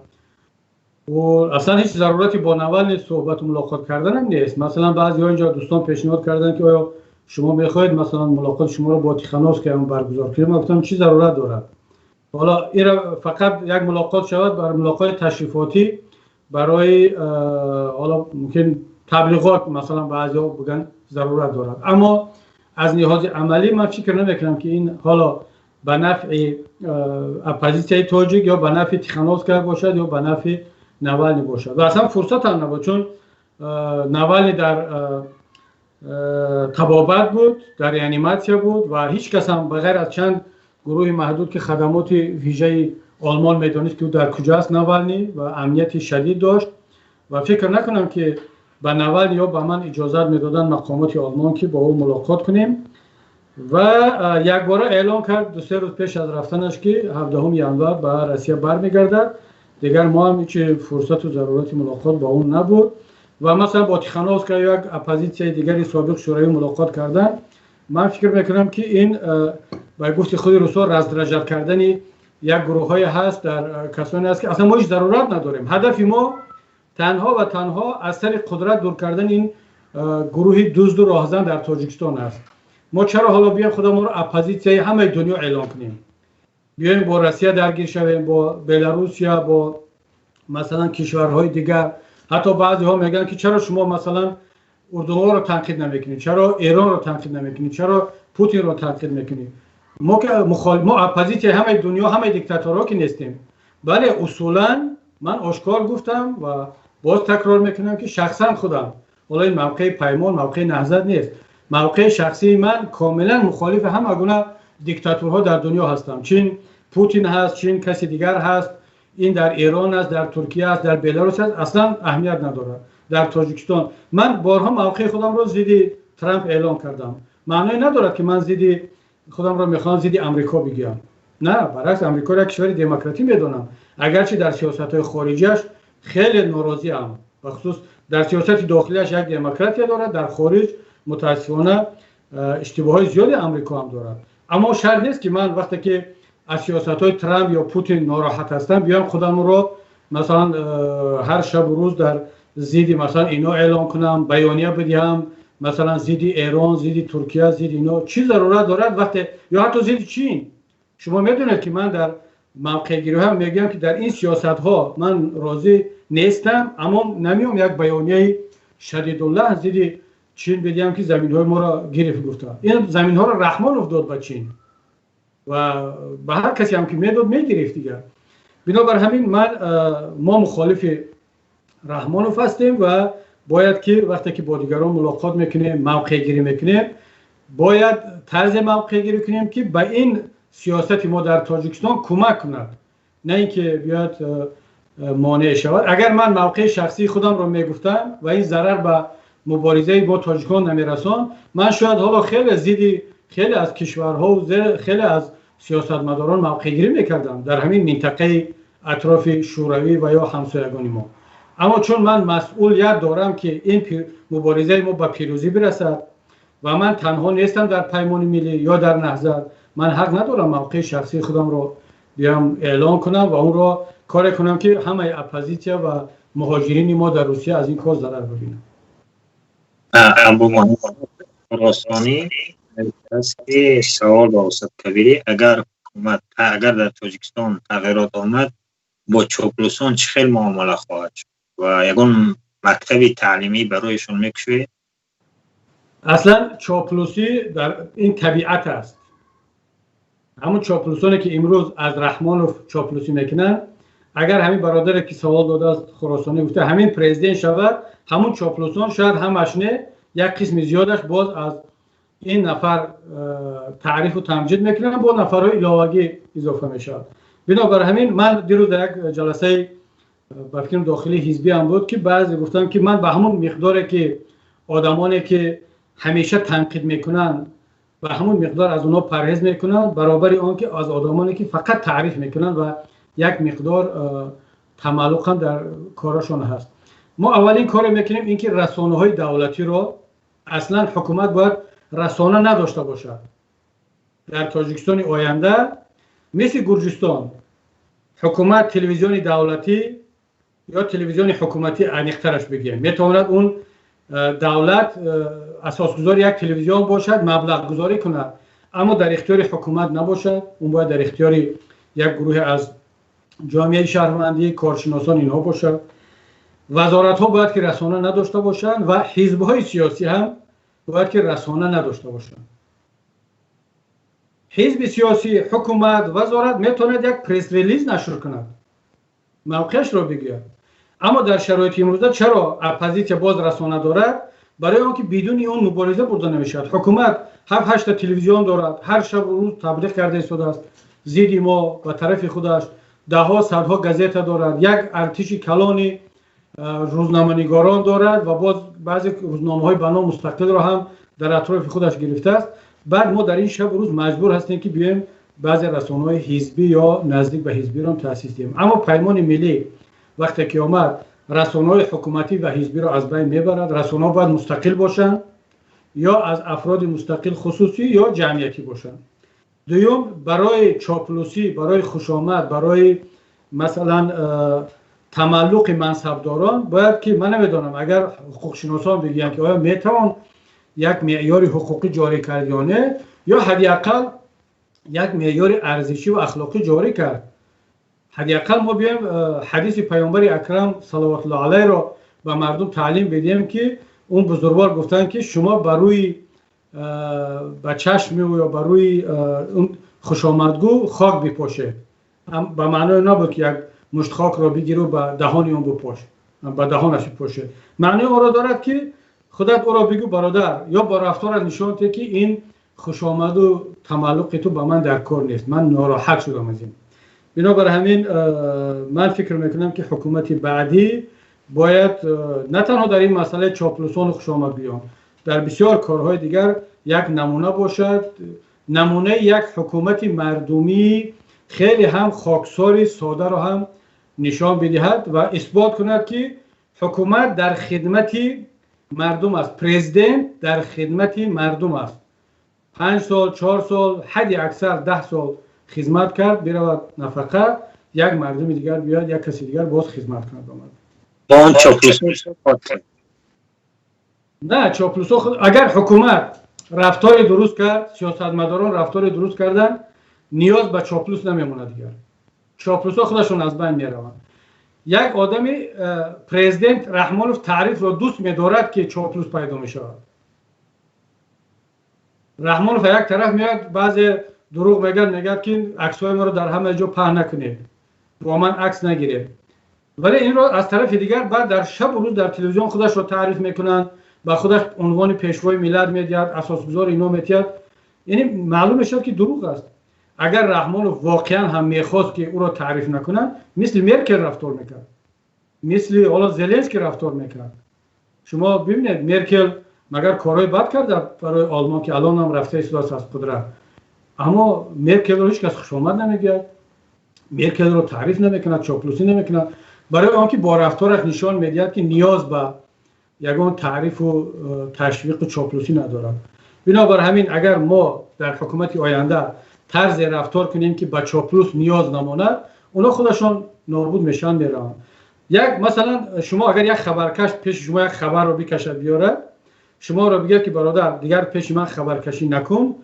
اصلا هیچ ضرورتی با ناوالنی صحبت و ملاقات کردن هم نیست. مثلا بعضی ها اینجا دوستان پیشنهاد کردن که آیا شما میخواید مثلا ملاقات شما رو با تیخانوف که هم برگزار کنیم؟ گفتم چی ضرورت دارد؟ حالا این فقط یک ملاقات شود برای ملاقات تشریفاتی، برای حالا ممکن تبلیغات مثلا بعضی ها بگن ضرورت دارد، اما از لحاظ عملی من فکر نمیکنم که این حالا به نفع اپوزیسیون تاجیک یا به نفع تیخانوفسکای باشد یا به نفع نوالنی باشد و اصلا فرصت هم نبود، چون نوالنی در طبابت بود، در ریانیماسیا بود و هیچ کس هم بغیر از چند گروه محدود که خدمات ویژه آلمان میدونست که در کجاست نوالنی و امنیت شدید داشت و فکر نکنم که به نوالنی یا به من اجازت میدادن مقامات آلمان که با او ملاقات کنیم و یک بار اعلام کرد 2-3 روز پیش از رفتنش که 17 ژانویه به روسیه برمیگردد. دیگر ما هم هیچ فرصت و ضرورت ملاقات با اون نبود و مثلا با تیخانوفسکای یک اپوزیسیون دیگری سابق شوروی ملاقات کردن. من فکر میکنم که این با گفت خود روسا رزدرجت کردن یک گروه های هست در کسانی است که اصلا ما هیچ ضرورت نداریم. هدف ما تنها و تنها از سر قدرت دور کردن این گروه دزد و راهزن در تاجیکستان است. ما چرا حالا بیایم خودمون رو اپوزیسیون همه دنیا اعلام کنیم، بیایم با روسیه درگیر شویم، با بلاروس یا با مثلا کشورهای دیگر. حتی بعضی ها میگن که چرا شما مثلا اردوغان رو تنقید نمیکنید، چرا ایران رو تنقید نمیکنید، چرا پوتین رو تنقید میکنید. ما که ما اپوزیسیون همه دنیا همه دیکتاتورها که نیستیم. بله اصولا من آشکار گفتم و باز تکرار میکنم که شخصا خودم، حالا این موقع پیمان موقع نهضت نیست، موقع شخصی من کاملا مخالف همه گونه دیکتاتورها در دنیا هستم. چین پوتین هست، چین کسی دیگر هست، این در ایران است، در ترکیه است، در بلاروس است، اصلا اهمیت نداره. در تاجیکستان من بارها موقع خودم رو ضد ترامپ اعلام کردم. معنی ندارد که من ضد خودم رو میخوام ضد آمریکا بگم. نه، برعکس آمریکا را کشور دموکراتی میدونم، اگرچه در سیاست‌های خارجیش خیلی ناراضی ام، بخصوص در سیاست داخلیش یک دموکراتی دارد، در خارج متاسفانه اشتباهات زیادی آمریکا هم دارد. اما شرط نیست که من وقتی که از سیاست‌های ترامپ یا پوتین ناراحت هستم بیام خودم رو مثلا هر شب و روز در ضد مثلا اینا اعلام کنم، بیانیه بدم، مثلا ضد ایران، ضد ترکیه، ضد اینا. چی ضرورت دارد وقتی یا حتی ضد چین؟ شما میدونید که من در موقع گیری هم میگم که در این سیاست ها من راضی نیستم، اما نمیام یک بیانیه شدیدالله ضد چین بدیم که زمین های ما را گرفت گفته. این زمین ها را رحمان افتاد به چین و به هر کسی هم که میداد میگرفت دیگر. بنابر همین ما مخالف رحمانوف هستیم و باید که وقتی که با دیگران ملاقات میکنیم، موقع گیری میکنیم، باید طرز موقع گیری کنیم که به این سیاست ما در تاجیکستان کمک کند، نه اینکه بیاد مانع شود. اگر من موقع شخصی خودم رو میگفتم و این ضرر به مبارزه با تاجیکان نمیرسان، من شاید حالا خیلی از کشورها و خیلی از سیاستمداران موقع گیری میکردم در همین منطقه اطراف شوروی و یا همسایگان ما. اما چون من مسئولیت دارم که این مبارزه ما به پیروزی برسد و من تنها نیستم در پیمان ملی یا در نهضت، من حق ندارم موقع شخصی خودم رو بیام اعلام کنم و اون رو کار کنم که همه اپوزیسیون و مهاجرین ما در روسیه از این کار ضرر ببینن. ابو محمد خراسانی است که سوال با استاد کبیری، اگر در تاجیکستان تغییرات آمد با چاپلوسان چه خیلی معامله خواهد شد و یگان مکتبی تعلیمی برایشون میکشه؟ اصلا چاپلوسی در این طبیعت است. همون چاپلوسانی که امروز از رحمانوف چاپلوسی میکنن، اگر همین برادر که سوال داده است خراسانی گفته همین پرزیدنت شود، همون چاپلوسان شاید همش نه، یک قسم زیادش باز از این نفر تعریف و تمجید میکنن، با نفرهای علاوه‌ای اضافه میشد. بنابراین همین من دیروز در یک جلسه بفکر داخلی حزبی هم بود که بعضی گفتن که من به همون مقداری که آدمانی که همیشه تنقید میکنن و همون مقدار از اونا پرهیز میکنن، برابر آن که از آدمانی که فقط تعریف میکنن و یک مقدار تملق هم در کارشون هست. ما اولین کار میکنیم اینکه رسانه‌های دولتی رو اصلا حکومت باید رسانه نداشته باشد. در تاجیکستان آینده مثل گرجستان حکومت تلویزیون دولتی یا تلویزیون حکومتی انیقترش بگیم، میتواند اون دولت اساسگذار یک تلویزیون باشد، مبلغ گذاری کند، اما در اختیار حکومت نباشد. اون باید در اختیار یک گروه از جامعه شهروندی، کارشناسان اینها باشد. وزارت ها باید که رسانه نداشته باشند و حزب های سیاسی هم باید که رسانه نداشته باشند. حزب سیاسی، حکومت، وزارت میتواند یک پرس ریلیز نشر کند، موقعش را بگوید. اما در شرایط امروزه چرا اپوزیسیون باز رسانه دارد؟ برای آنکه بدون اون مبارزه برده نمیشد. حکومت 7-8 تلویزیون دارد، هر شب و روز تبلیغ کرده شده است ضد ما به طرف خودش، ده ها صدها گازیته دارد، یک ارتش کلانی روزنامه‌نگاران دارد و باز بعضی روزنامه‌های بنا مستقل را هم در اطراف خودش گرفته است. بعد ما در این شب و روز مجبور هستیم که بیایم بعضی رسانه‌های حزبی یا نزدیک به حزبی را تأسیس دهیم. اما پیمان ملی وقتی که آمد رسانه‌های حکومتی و حزبی را از بین میبرد. رسانه‌ها باید مستقل باشند یا از افراد مستقل خصوصی یا جمعیتی باشند. دوم، برای چاپلوسی، برای خوشامد، برای مثلا تملق منصبداران باید که من نمیدونم اگر حقوق شناسان بگن که آیا میتوان یک معیار حقوقی جاری کرد یا نه، یا حداقل یک معیار ارزشی و اخلاقی جاری کرد. حداقل ما بیایم حدیث پیامبر اکرم صلوات الله علیه را به مردم تعلیم بدیم که اون بزرگوار گفتن که شما بروی با چشم یا بروی اون خوشامدگو خاک بپاشه. به معنای نبود که یک مشت خاک را بگیره و به دهان اون بپاش، به دهانش بپاشه. معنی او را دارد که خودت او را بگو برادر، یا با رفتار نشان ده که این خوشامد و تملق تو به من در کار نیست، من ناراحت شدم از این. بنابر همین من فکر میکنم که حکومت بعدی باید نه تنها در این مسئله چاپلوسان و خوشامدگویان، در بسیار کارهای دیگر یک نمونه باشد، نمونه یک حکومت مردمی خیلی هم خاکساری ساده را هم نشان بدهد و اثبات کند که حکومت در خدمت مردم است، پرزیدنت در خدمت مردم است. 5 سال 4 سال حد اکثر 10 سال خدمت کرد، برود نفقه، یک مردم دیگر بیاد، یک کسی دیگر باز خدمت کند. با اون چاپلوسی نه، چاپلوسا اگر حکومت رفتار درست کرد، سیاستمداران رفتار درست کردن، نیاز به چاپلوس نمیمونه دیگر. چاپلوسا خودشون از بین میروند. یک آدم پرزیدنت رحمانوف تعریف را دوست می‌دارد که چاپلوس پیدا می‌شود. رحمانوف یک طرف میاد بعضی دروغ میگن که عکس‌های ما رو در همه جا پهن نکنید، با من عکس نگیرید. ولی این را از طرف دیگر بعد در شب و روز در تلویزیون خودش را تعریف میکنن، با خودش عنوان پیشوای ملت میدهد، اساسگزار اینا میدهد. یعنی معلوم شد که دروغ است. اگر رحمانوف واقعا هم میخواست که او را تعریف نکنن، مثل مرکل رفتار میکرد، مثل حالا زلنسکی رفتار میکرد. شما ببینید مرکل مگر کارهای بد کرد برای آلمان که الان هم رفته است از قدرت، اما مرکل رو هیچ کس خوشامد نمیگه، مرکل رو تعریف نمیکنه، چاپلوسی نمیکنه، برای آنکه با رفتارش نشان میدهد که نیاز به یگان تعریف و تشویق و چاپلوسی ندارد. بنابر همین اگر ما در حکومت آینده طرز رفتار کنیم که با چاپلوس نیاز نماند، اونا خودشون نابود میشن میرن. یک مثلا شما اگر یک خبرکش پیش شما یک خبر رو بکشد بیاره، شما رو بگه که برادر دیگر پیش من خبرکشی نکن،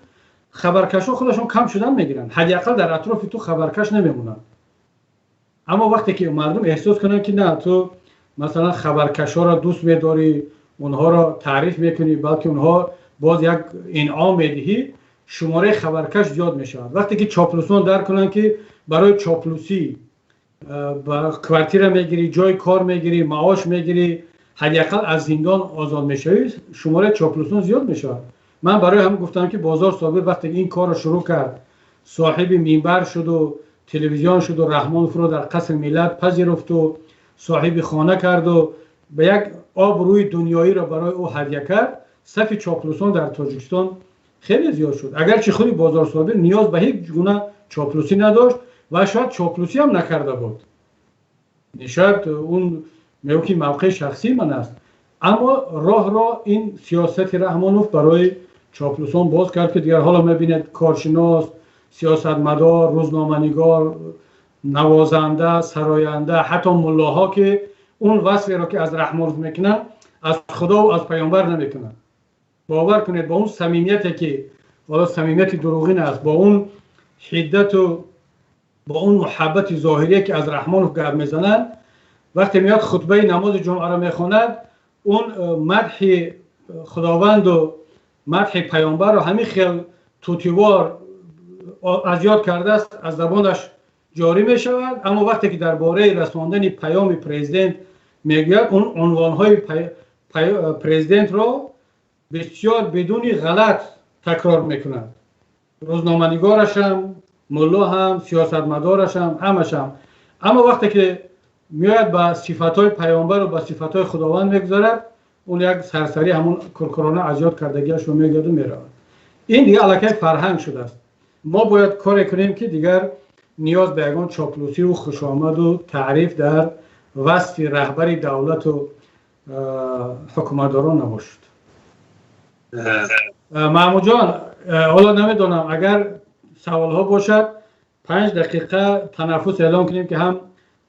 خبرکشا خودشون کم شدن میگیرن، حداقل در اطراف تو خبرکش نمیمونن. اما وقتی که مردم احساس کنن که نه تو مثلا خبرکشا را دوست می‌داری، اونها را تعریف میکنی، بلکه اونها باز یک انعام میدهی، شماره خبرکش زیاد میشه. وقتی که چاپلوسان درک کنن که برای چاپلوسی با کوارتیر میگیری، جای کار میگیری، معاش میگیری، حداقل از زندان آزاد میشی، شماره چاپلوسان زیاد میشه. من برای هم گفتم که بازار صابر وقتی این کار رو شروع کرد، صاحب منبر شد و تلویزیون شد و رحمانوف رو در قصر ملت پذیرفت و صاحب خانه کرد و به یک آبروی دنیایی را برای او هدیه کرد، صف چاپلوسان در تاجیکستان خیلی زیاد شد. اگرچه خود بازار صابر نیاز به هیچ گونه چاپلوسی نداشت و شاید چاپلوسی هم نکرده بود، شاید اون میگه موقع شخصی من است، اما راه را این سیاست رحمانوف برای چاپلوسان باز کرد که دیگر حالا میبینید کارشناس، سیاستمدار، روزنامه‌نگار، نوازنده، سراینده، حتی ملاها که اون وصفی را که از رحمانوف میکنن از خدا و از پیامبر نمیکنن. باور کنید با اون صمیمیتی که والا صمیمیت دروغین است، با اون حدت و با اون محبت ظاهری که از رحمانوف گپ میزنن، وقتی میاد خطبه نماز جمعه را میخواند، اون مدح خداوند و مدح پیامبر رو همین خیل توتیوار اذیت کرده است از زبانش جاری می شود، اما وقتی که درباره رساندن پیام پرزیدنت میگوید اون عنوانهای پرزیدنت را بسیار بدون غلط تکرار میکنند. روزنامه‌نگارش هم، ملا هم، سیاستمدارش هم، همش هم. اما وقتی که میاد با صفاتهای پیامبر و با صفاتهای خداوند میگذارد، اون یک سرسری همون کرکرانه اذیت کردگیش رو میگه و میره. این دیگه علاقه فرهنگ شده است. ما باید کاری کنیم که دیگر نیاز به یگان چاپلوسی و خوشامد و تعریف در وصف رهبر دولت و حکومتداران نباشد. محمود جان، حالا نمیدونم اگر سوال ها باشد 5 دقیقه تنفس اعلام کنیم که هم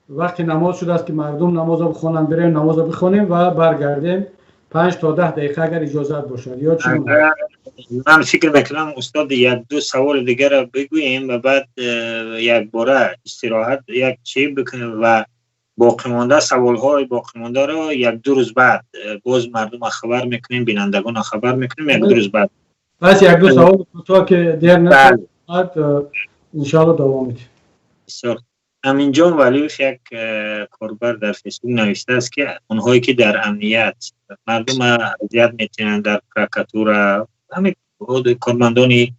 وقتی نماز شده است که مردم نماز بخونن، بریم نماز بخونیم و برگردیم. 5 تا 10 دقیقه اگر اجازت باشد. یا چی؟ من فکر میکنم استاد یک دو سوال دیگر را بگوییم و بعد یک باره استراحت یک چی بکنیم و باقی مانده سوال های باقی مانده را یک دو روز بعد باز مردم خبر میکنیم، بینندگان خبر میکنیم یک دو روز بعد. بس یک دو سوال کوتاه که دیر نشد ان شاء الله دوام میدیم. بسیار. امین جان ولیوف یک کاربر در فیسبوک نوشته است که اونهایی که در امنیت مردم اذیت میتونن در پرکاتورا، همه کارمندانی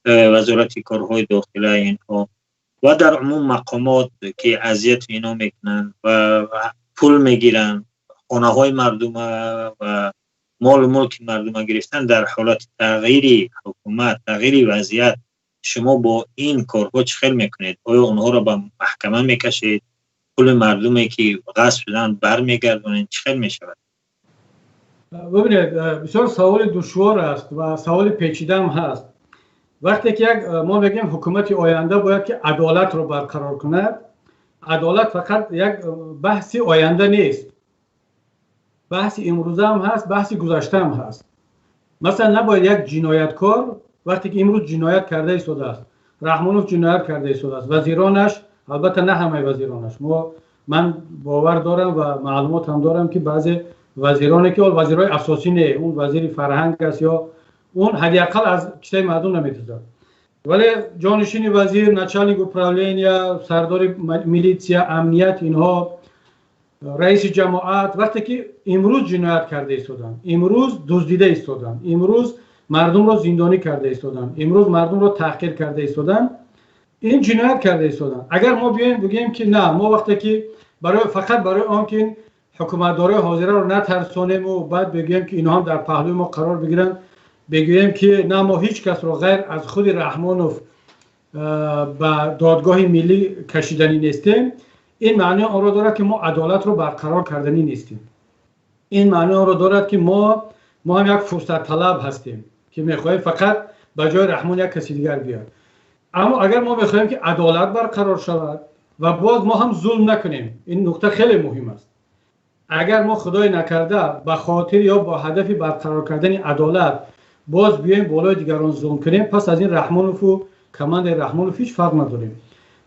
وزارت کارهای داخله اینها و در عموم مقامات که اذیت اینا میکنن و پول میگیرن، خانه های مردم و مال و ملک مردم گرفتن، در حالت تغییر حکومت، تغییر وضعیت، شما با این کارها چه خیلی میکنید؟ آیا اونها را به محکمه میکشید؟ پول مردمی که غصب شدن برمیگردونید؟ چه خیلی میشود؟ ببینید بسیار سوال دشوار است و سوال پیچیده هم هست. وقتی که ما بگیم حکومت آینده باید که عدالت رو برقرار کند، عدالت فقط یک بحثی آینده نیست، بحثی امروزه هم هست، بحثی گذشته هم هست. مثلا نباید یک جنایتکار وقتی که امروز جنایت کرده ایستاده است، رحمانوف جنایت کرده ایستاده است، وزیرانش، البته نه همه وزیرانش، من باور دارم و معلومات هم دارم که بعضی وزیرانی که وزیرای اساسی نه، اون وزیر فرهنگ است یا اون حداقل از کیسه مردم نمیتونه، ولی جانشین وزیر، نچالنیک اپراولینیا، سردار میلیتسیا، امنیت، اینها، رئیس جماعت، وقتی که امروز جنایت کرده ایستادن، امروز دزدیده ایستادن، امروز مردم رو زندانی کرده ایستادن، امروز مردم رو تحقیر کرده ایستادن، این جنایت کرده ایستادن. اگر ما بیایم بگیم که نه، ما وقتی که فقط برای آن که حکومتدارای حاضره رو نترسانیم و بعد بگیم که اینها هم در پهلوی ما قرار بگیرن، بگیم که نه ما هیچ کس رو غیر از خود رحمانوف به دادگاه ملی کشیدنی نیستیم، این معنی آن را دارد که ما عدالت رو برقرار کردنی نیستیم. این معنی آن را دارد که ما هم یک فرصت طلب هستیم که میخواهیم فقط به جای رحمان یک کسی دیگر بیاد. اما اگر ما میخواهیم که عدالت برقرار شود و باز ما هم ظلم نکنیم، این نکته خیلی مهم است. اگر ما خدای نکرده به خاطر یا با هدف برقرار کردن عدالت باز بیایم بالای دیگران ظلم کنیم، پس از این رحمانوف و کماند رحمانوف هیچ فرق نداریم.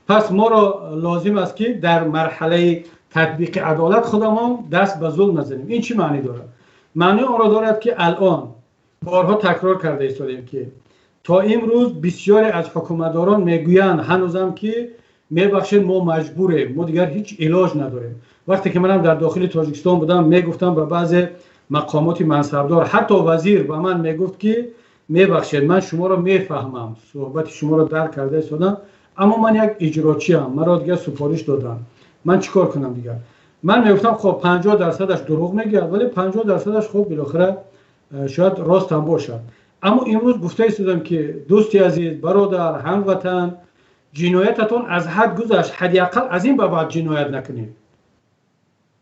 پس ما را لازم است که در مرحله تطبیق عدالت خودمون دست به ظلم نزنیم. این چی معنی داره؟ معنی آن را دارد که الان بارها تکرار کرده ایستادیم که تا امروز بسیاری از حکومتداران میگویند هنوزم که میبخشید ما مجبوریم، ما دیگر هیچ علاج نداریم. وقتی که منم در داخل تاجیکستان بودم میگفتم به بعضی مقامات منصبدار، حتی وزیر به من میگفت که میبخشید من شما را میفهمم، صحبت شما را درک کرده ایستادم، اما من یک اجراچی ام، مرا دیگه سفارش دادن، من چیکار کنم دیگه؟ من میگفتم خب 50%ش دروغ میگه، ولی 50%ش خب بالاخره شاید راست هم باشد. اما امروز گفته ایستادم که دوستی عزیز، برادر، هموطن، جنایتتون از حد گذشت، حداقل از این به بعد جنایت نکنید.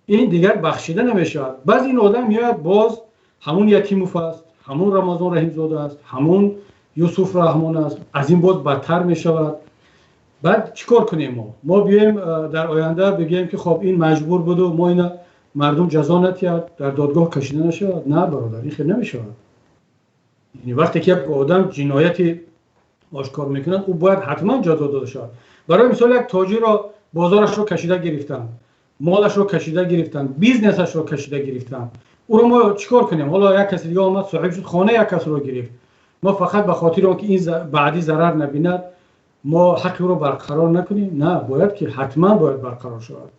این دیگر بخشیده نمیشود. بعض این آدم میاد باز همون یتیموف است، همون رمضان رحیم زاده است، همون یوسف رحمان است، از این باز بدتر میشود. بعد چیکار کنیم ما بیایم در آینده بگیم که خب این مجبور بود و ما اینا مردم جزا نتیاد در دادگاه کشیده نشود؟ نه برادر، این خیلی نمیشود. یعنی وقتی که یک آدم جنایتی آشکار میکنن او باید حتما جزا داده شود. برای مثال یک تاجر را بازارش رو کشیده گرفتن، مالش رو کشیده گرفتن، بیزنسش رو کشیده گرفتن، او رو ما چیکار کنیم؟ حالا یک کسی دیگه اومد صاحب شد خانه یک کس رو گرفت، ما فقط به خاطر اینکه این بعدی ضرر نبیند ما حق رو برقرار نکنیم؟ نه، باید که حتما باید برقرار شود.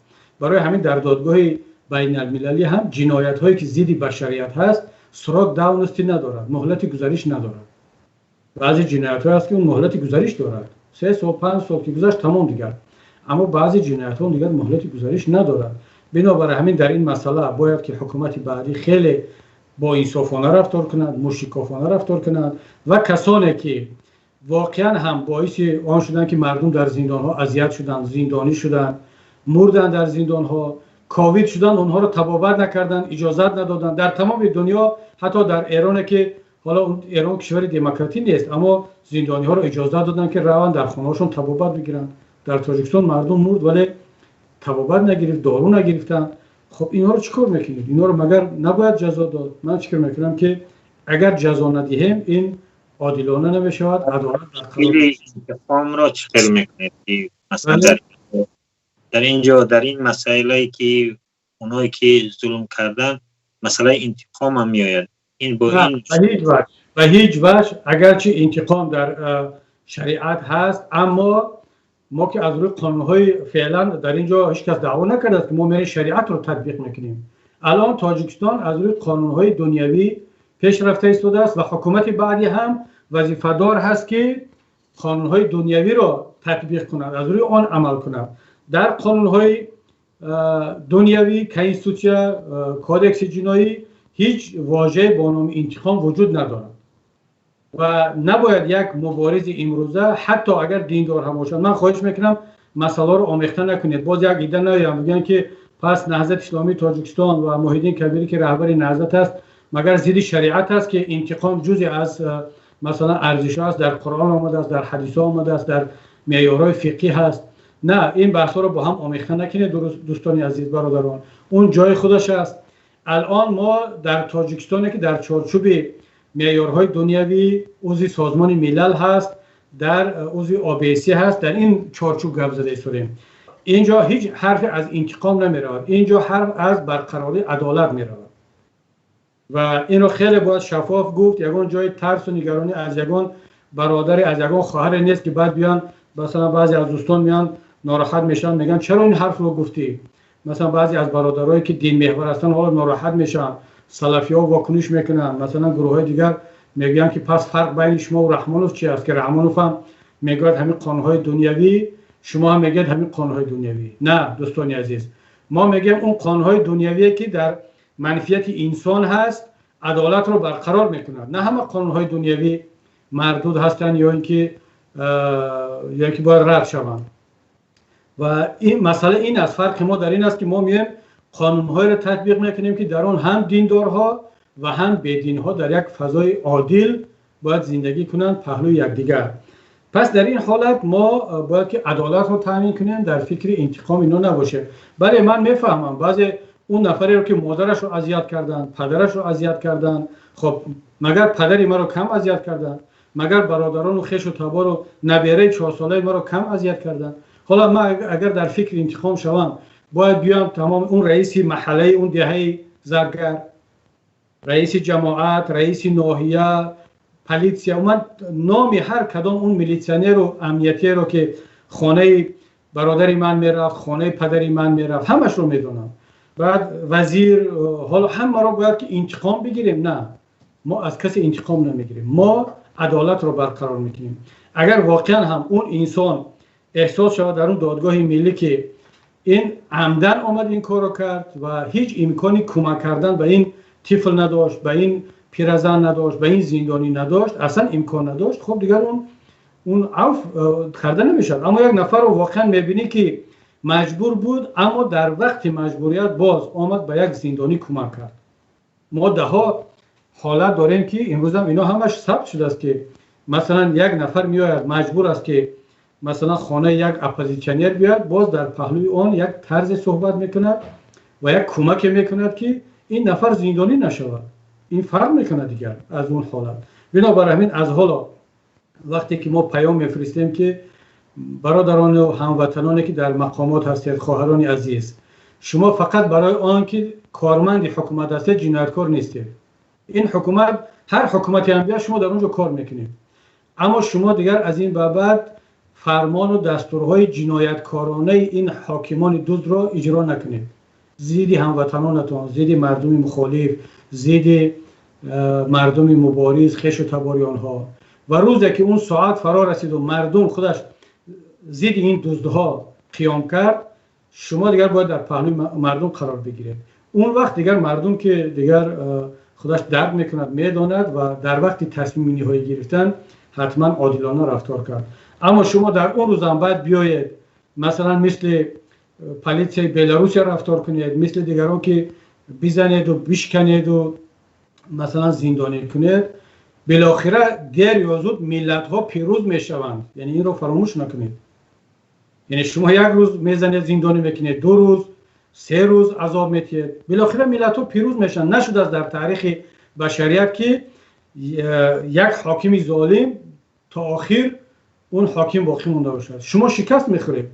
برای همین در دادگاه بین المللی هم جنایت هایی که ضد بشریت هست سراغ داونستی ندارد، مهلت گزارش ندارد. بعضی جنایت ها هست که اون مهلت گزارش دارد، 3 سال 5 سال که گذشت تمام دیگر. اما بعضی جنایت ها دیگر مهلت گزارش ندارد. بنابراین همین در این مسئله باید که حکومت بعدی خیلی با انصافانه رفتار کند، مشرکانه رفتار کند و کسانی که واقعا هم باعث آن شدن که مردم در زندان ها اذیت شدند، زندانی شدند، مردن در زندان ها، کاوید شدن، اونها رو تبابت نکردن، اجازت ندادن. در تمام دنیا، حتی در ایران که حالا ایران کشور دموکراتی نیست، اما زندانی ها رو اجازه دادن که روان در خانه هاشون تبابت بگیرن. در تاجیکستان مردم مرد ولی تبابت نگرفت، دارو نگرفتن. خب اینا رو چیکار میکنید؟ اینا رو مگر نباید جزا داد؟ من فکر میکنم که اگر جزا ندهیم این عادلانه نمیشود، عدالت خیلی انتقام را چطور میکنید که مثلا در اینجا در این مسائلی که اونایی که ظلم کردن مسئله انتقام هم میآید؟ این با این به هیچ وجه اگرچه انتقام در شریعت هست، اما ما که از روی قانون‌های فعلا در اینجا هیچ کس دعوا نکرده است که ما میریم شریعت رو تطبیق میکنیم. الان تاجیکستان از روی قانون‌های دنیوی پیش رفته ایستاده است و حکومت بعدی هم وظیفه دار هست که قانون‌های دنیوی رو تطبیق کند، از روی آن عمل کند. در قانون‌های دنیوی کنستیتوسیا، کودکس جنایی هیچ واژه با نام انتقام وجود ندارد و نباید یک مبارز امروزه حتی اگر دیندار هم باشد، من خواهش میکنم مسئله رو آمیخته نکنید. باز یک ایده نیام میگن که پس نهضت اسلامی تاجیکستان و محیدین کبیری که رهبر نهضت است مگر ضد شریعت است که انتقام جزئی از مثلا ارزش است، در قرآن آمده است، در حدیث آمده است، در معیارهای فقهی هست. نه، این بحث رو با هم آمیخته نکنید دوستان عزیز برادران. اون جای خودش است. الان ما در تاجیکستان که در چارچوب معیارهای دنیوی عضو سازمان ملل هست، در عضو ABS هست، در این چارچوب گپ زده ایستادیم. اینجا هیچ حرف از انتقام نمیرود، اینجا حرف از برقراری عدالت میرود و اینو خیلی باید شفاف گفت. یگان جای ترس و نگرانی از یگان برادر، از یگان خواهر نیست که بعد بیان مثلا بعضی از دوستان میان ناراحت میشن میگن چرا این حرف رو گفتی. مثلا بعضی از برادرایی که دین محور هستن حالا ناراحت میشن، سلفی ها واکنش میکنن، مثلا گروه های دیگر میگن که پس فرق بین شما و رحمانوف چی است که رحمانوف هم میگه همین قانونهای دنیوی، شما هم میگید همین قانونهای دنیوی. نه دوستان عزیز، ما میگیم اون قانونهای دنیوی که در منفیت انسان هست عدالت رو برقرار میکند. نه همه قانونهای دنیوی مردود هستند یا اینکه باید رد شوند. و این مسئله این است، فرق ما در این است که ما میگیم قانون‌های را تطبیق میکنیم که در آن هم دیندارها و هم بیدینها در یک فضای عادل باید زندگی کنند پهلوی یکدیگر. پس در این حالت ما باید که عدالت رو تامین کنیم، در فکر انتقام اینا نباشه. بله من میفهمم بعضی اون نفری رو که مادرش رو اذیت کردن، پدرش رو اذیت کردن، خب مگر پدری ما رو کم اذیت کردن؟ مگر برادران و خویش و تبار و نبیره 4 ساله ما رو کم اذیت کردن؟ حالا ما اگر در فکر انتقام شوم باید بیام تمام اون رئیس محله اون دهه زرگر، رئیس جماعت، رئیس ناحیه، پلیسیا، من نام هر کدام اون میلیسیونر و امنیتی رو که خانه برادری من میرفت، خانه پدری من میرفت، همش رو میدونم. بعد وزیر، حالا همه رو باید که انتقام بگیریم؟ نه، ما از کسی انتقام نمیگیریم، ما عدالت رو برقرار میکنیم. اگر واقعا هم اون انسان احساس شود در اون دادگاه ملی که این عمدن آمد این کار رو کرد و هیچ امکانی کمک کردن به این طفل نداشت، به این پیرزن نداشت، به این زندانی نداشت، اصلا امکان نداشت، خب دیگر اون عفو کرده نمیشد. اما یک نفر رو واقعا میبینی که مجبور بود اما در وقت مجبوریت باز آمد به یک زندانی کمک کرد. ما ده ها حالت داریم که امروز هم اینا همش ثبت شده است که مثلا یک نفر میآید مجبور است که مثلا خانه یک اپوزیسیونر بیاد، باز در پهلوی آن یک طرز صحبت میکند و یک کمک میکند که این نفر زندانی نشود. این فرق میکنه دیگر از اون حالت. بنابراین همین از حالا وقتی که ما پیام میفرستیم که برادران و هموطنانی که در مقامات هستید، خواهران عزیز، شما فقط برای آن که کارمند حکومت هستید جنایتکار نیستید. این حکومت، هر حکومتی هم بیاد شما در اونجا کار میکنید، اما شما دیگر از این بعد فرمان و دستورهای جنایتکارانه این حاکمان دزد را اجرا نکنید. ضد هموطنانتان، ضد مردم مخالف، ضد مردم مبارز، خش و تباری آنها. و روزی که اون ساعت فرا رسید و مردم خودش ضد این دزدها قیام کرد، شما دیگر باید در پهلوی مردم قرار بگیرید. اون وقت دیگر مردم که دیگر خودش درک میکند، میداند و در وقت تصمیم نهایی گرفتن حتما عادلانه رفتار کرد. اما شما در اون روز هم باید بیایید مثلا مثل پلیسی بلاروس رفتار کنید، مثل دیگران که بزنید و بشکنید و مثلا زندانی کنید. بالاخره دیر یا زود ملت ها پیروز میشوند. یعنی این رو فراموش نکنید. یعنی شما یک روز میزنید زندانی میکنید، 2 روز 3 روز عذاب میتید، بالاخره ملت ها پیروز میشن. نشد از در تاریخ بشریت که یک حاکم ظالم تا آخر اون حاکم باقی مونده باشد. شما شکست میخورید،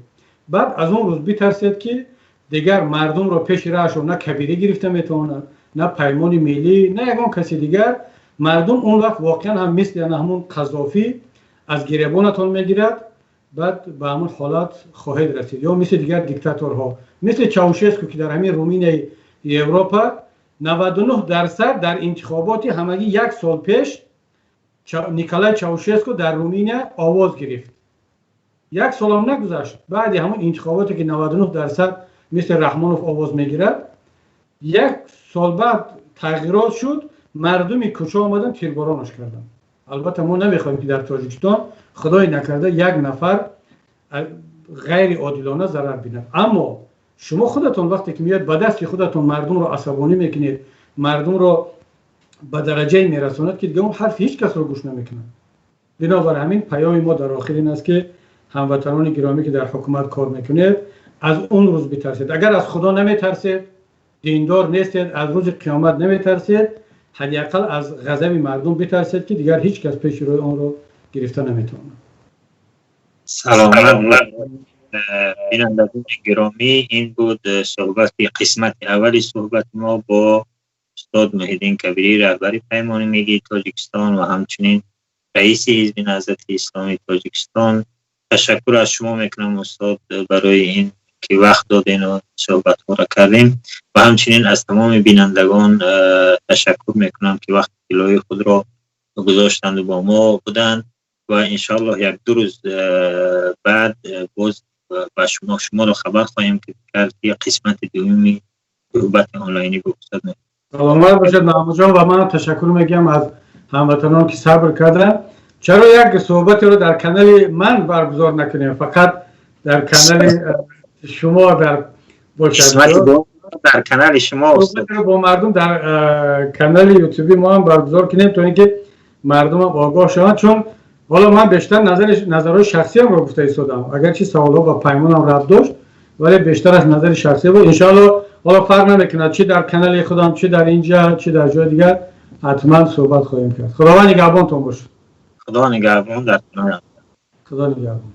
بعد از اون روز بترسید که دیگر مردم را پیش راهش نه کبیره گرفته میتواند، نه پیمان ملی، نه یگان کسی دیگر. مردم اون وقت واقعا هم مثل همون قذافی از گریبانتان میگیرد، بعد به همون حالت خواهید رسید. یا مثل دیگر دیکتاتورها، مثل چاوشسکو که در همین رومینیای اروپا 99% در انتخابات همگی 1 سال پیش نیکولای چاوشسکو در رومینیا آواز گرفت. 1 سال هم نگذشت، بعد همون انتخاباتی که 99% مثل رحمانوف آواز میگیرد، 1 سال بعد تغییرات شد، مردم کوچه آمدن تیربارانش کردن. البته ما نمیخوایم که در تاجیکستان خدای نکرده 1 نفر غیر عادلانه ضرر بیند. اما شما خودتون وقتی که میاد به دست خودتون مردم رو عصبانی میکنید، مردم رو به درجه میرساند که دیگه اون حرف هیچ کس رو گوش نمیکنه. بنابراین همین پیام ما در آخر این است که هموطنان گرامی که در حکومت کار میکنید از اون روز بترسید. اگر از خدا نمیترسید، دیندار نیستید، از روز قیامت نمیترسید، حداقل از غضب مردم بترسید که دیگر هیچ کس پیش روی آن رو گرفته نمیتونه. سلامت بینندگان گرامی، این بود صحبت قسمت اولی صحبت ما با استاد محیدین کبیری، رهبر پیمان ملی تاجیکستان و همچنین رئیس حزب نهضت اسلامی تاجیکستان. تشکر از شما میکنم استاد برای این که وقت دادین و صحبت ها را کردیم و همچنین از تمام بینندگان تشکر میکنم که وقت طلایی خود را گذاشتند و با ما بودند و انشاءالله 1-2 روز بعد باز با شما را خبر خواهیم کرد که قسمت دومی صحبت آنلاینی به استاد میکنم. سلامت باشد محمود جان و من تشکر میگم از هموطنان که صبر کردن. چرا یک صحبتی رو در کانال من برگزار نکنیم، فقط در کانال شما در در کانال شما با مردم در کانال یوتیوبی ما هم برگزار کنیم تا اینکه مردم هم آگاه شوند. چون حالا من بیشتر نظرهای شخصی هم رو گفته ایستادم، اگرچه سوال‌ها با پیمانم ربط داشت ولی بیشتر از نظر شخصی بود. ان حالا فرق نمیکنه چه در کانال خودم، چه در اینجا، چه در جای دیگر، حتما صحبت خواهیم کرد. خداوند نگهبانتون باشه. خدا نگهبان. در کنار. خدا نگهبان.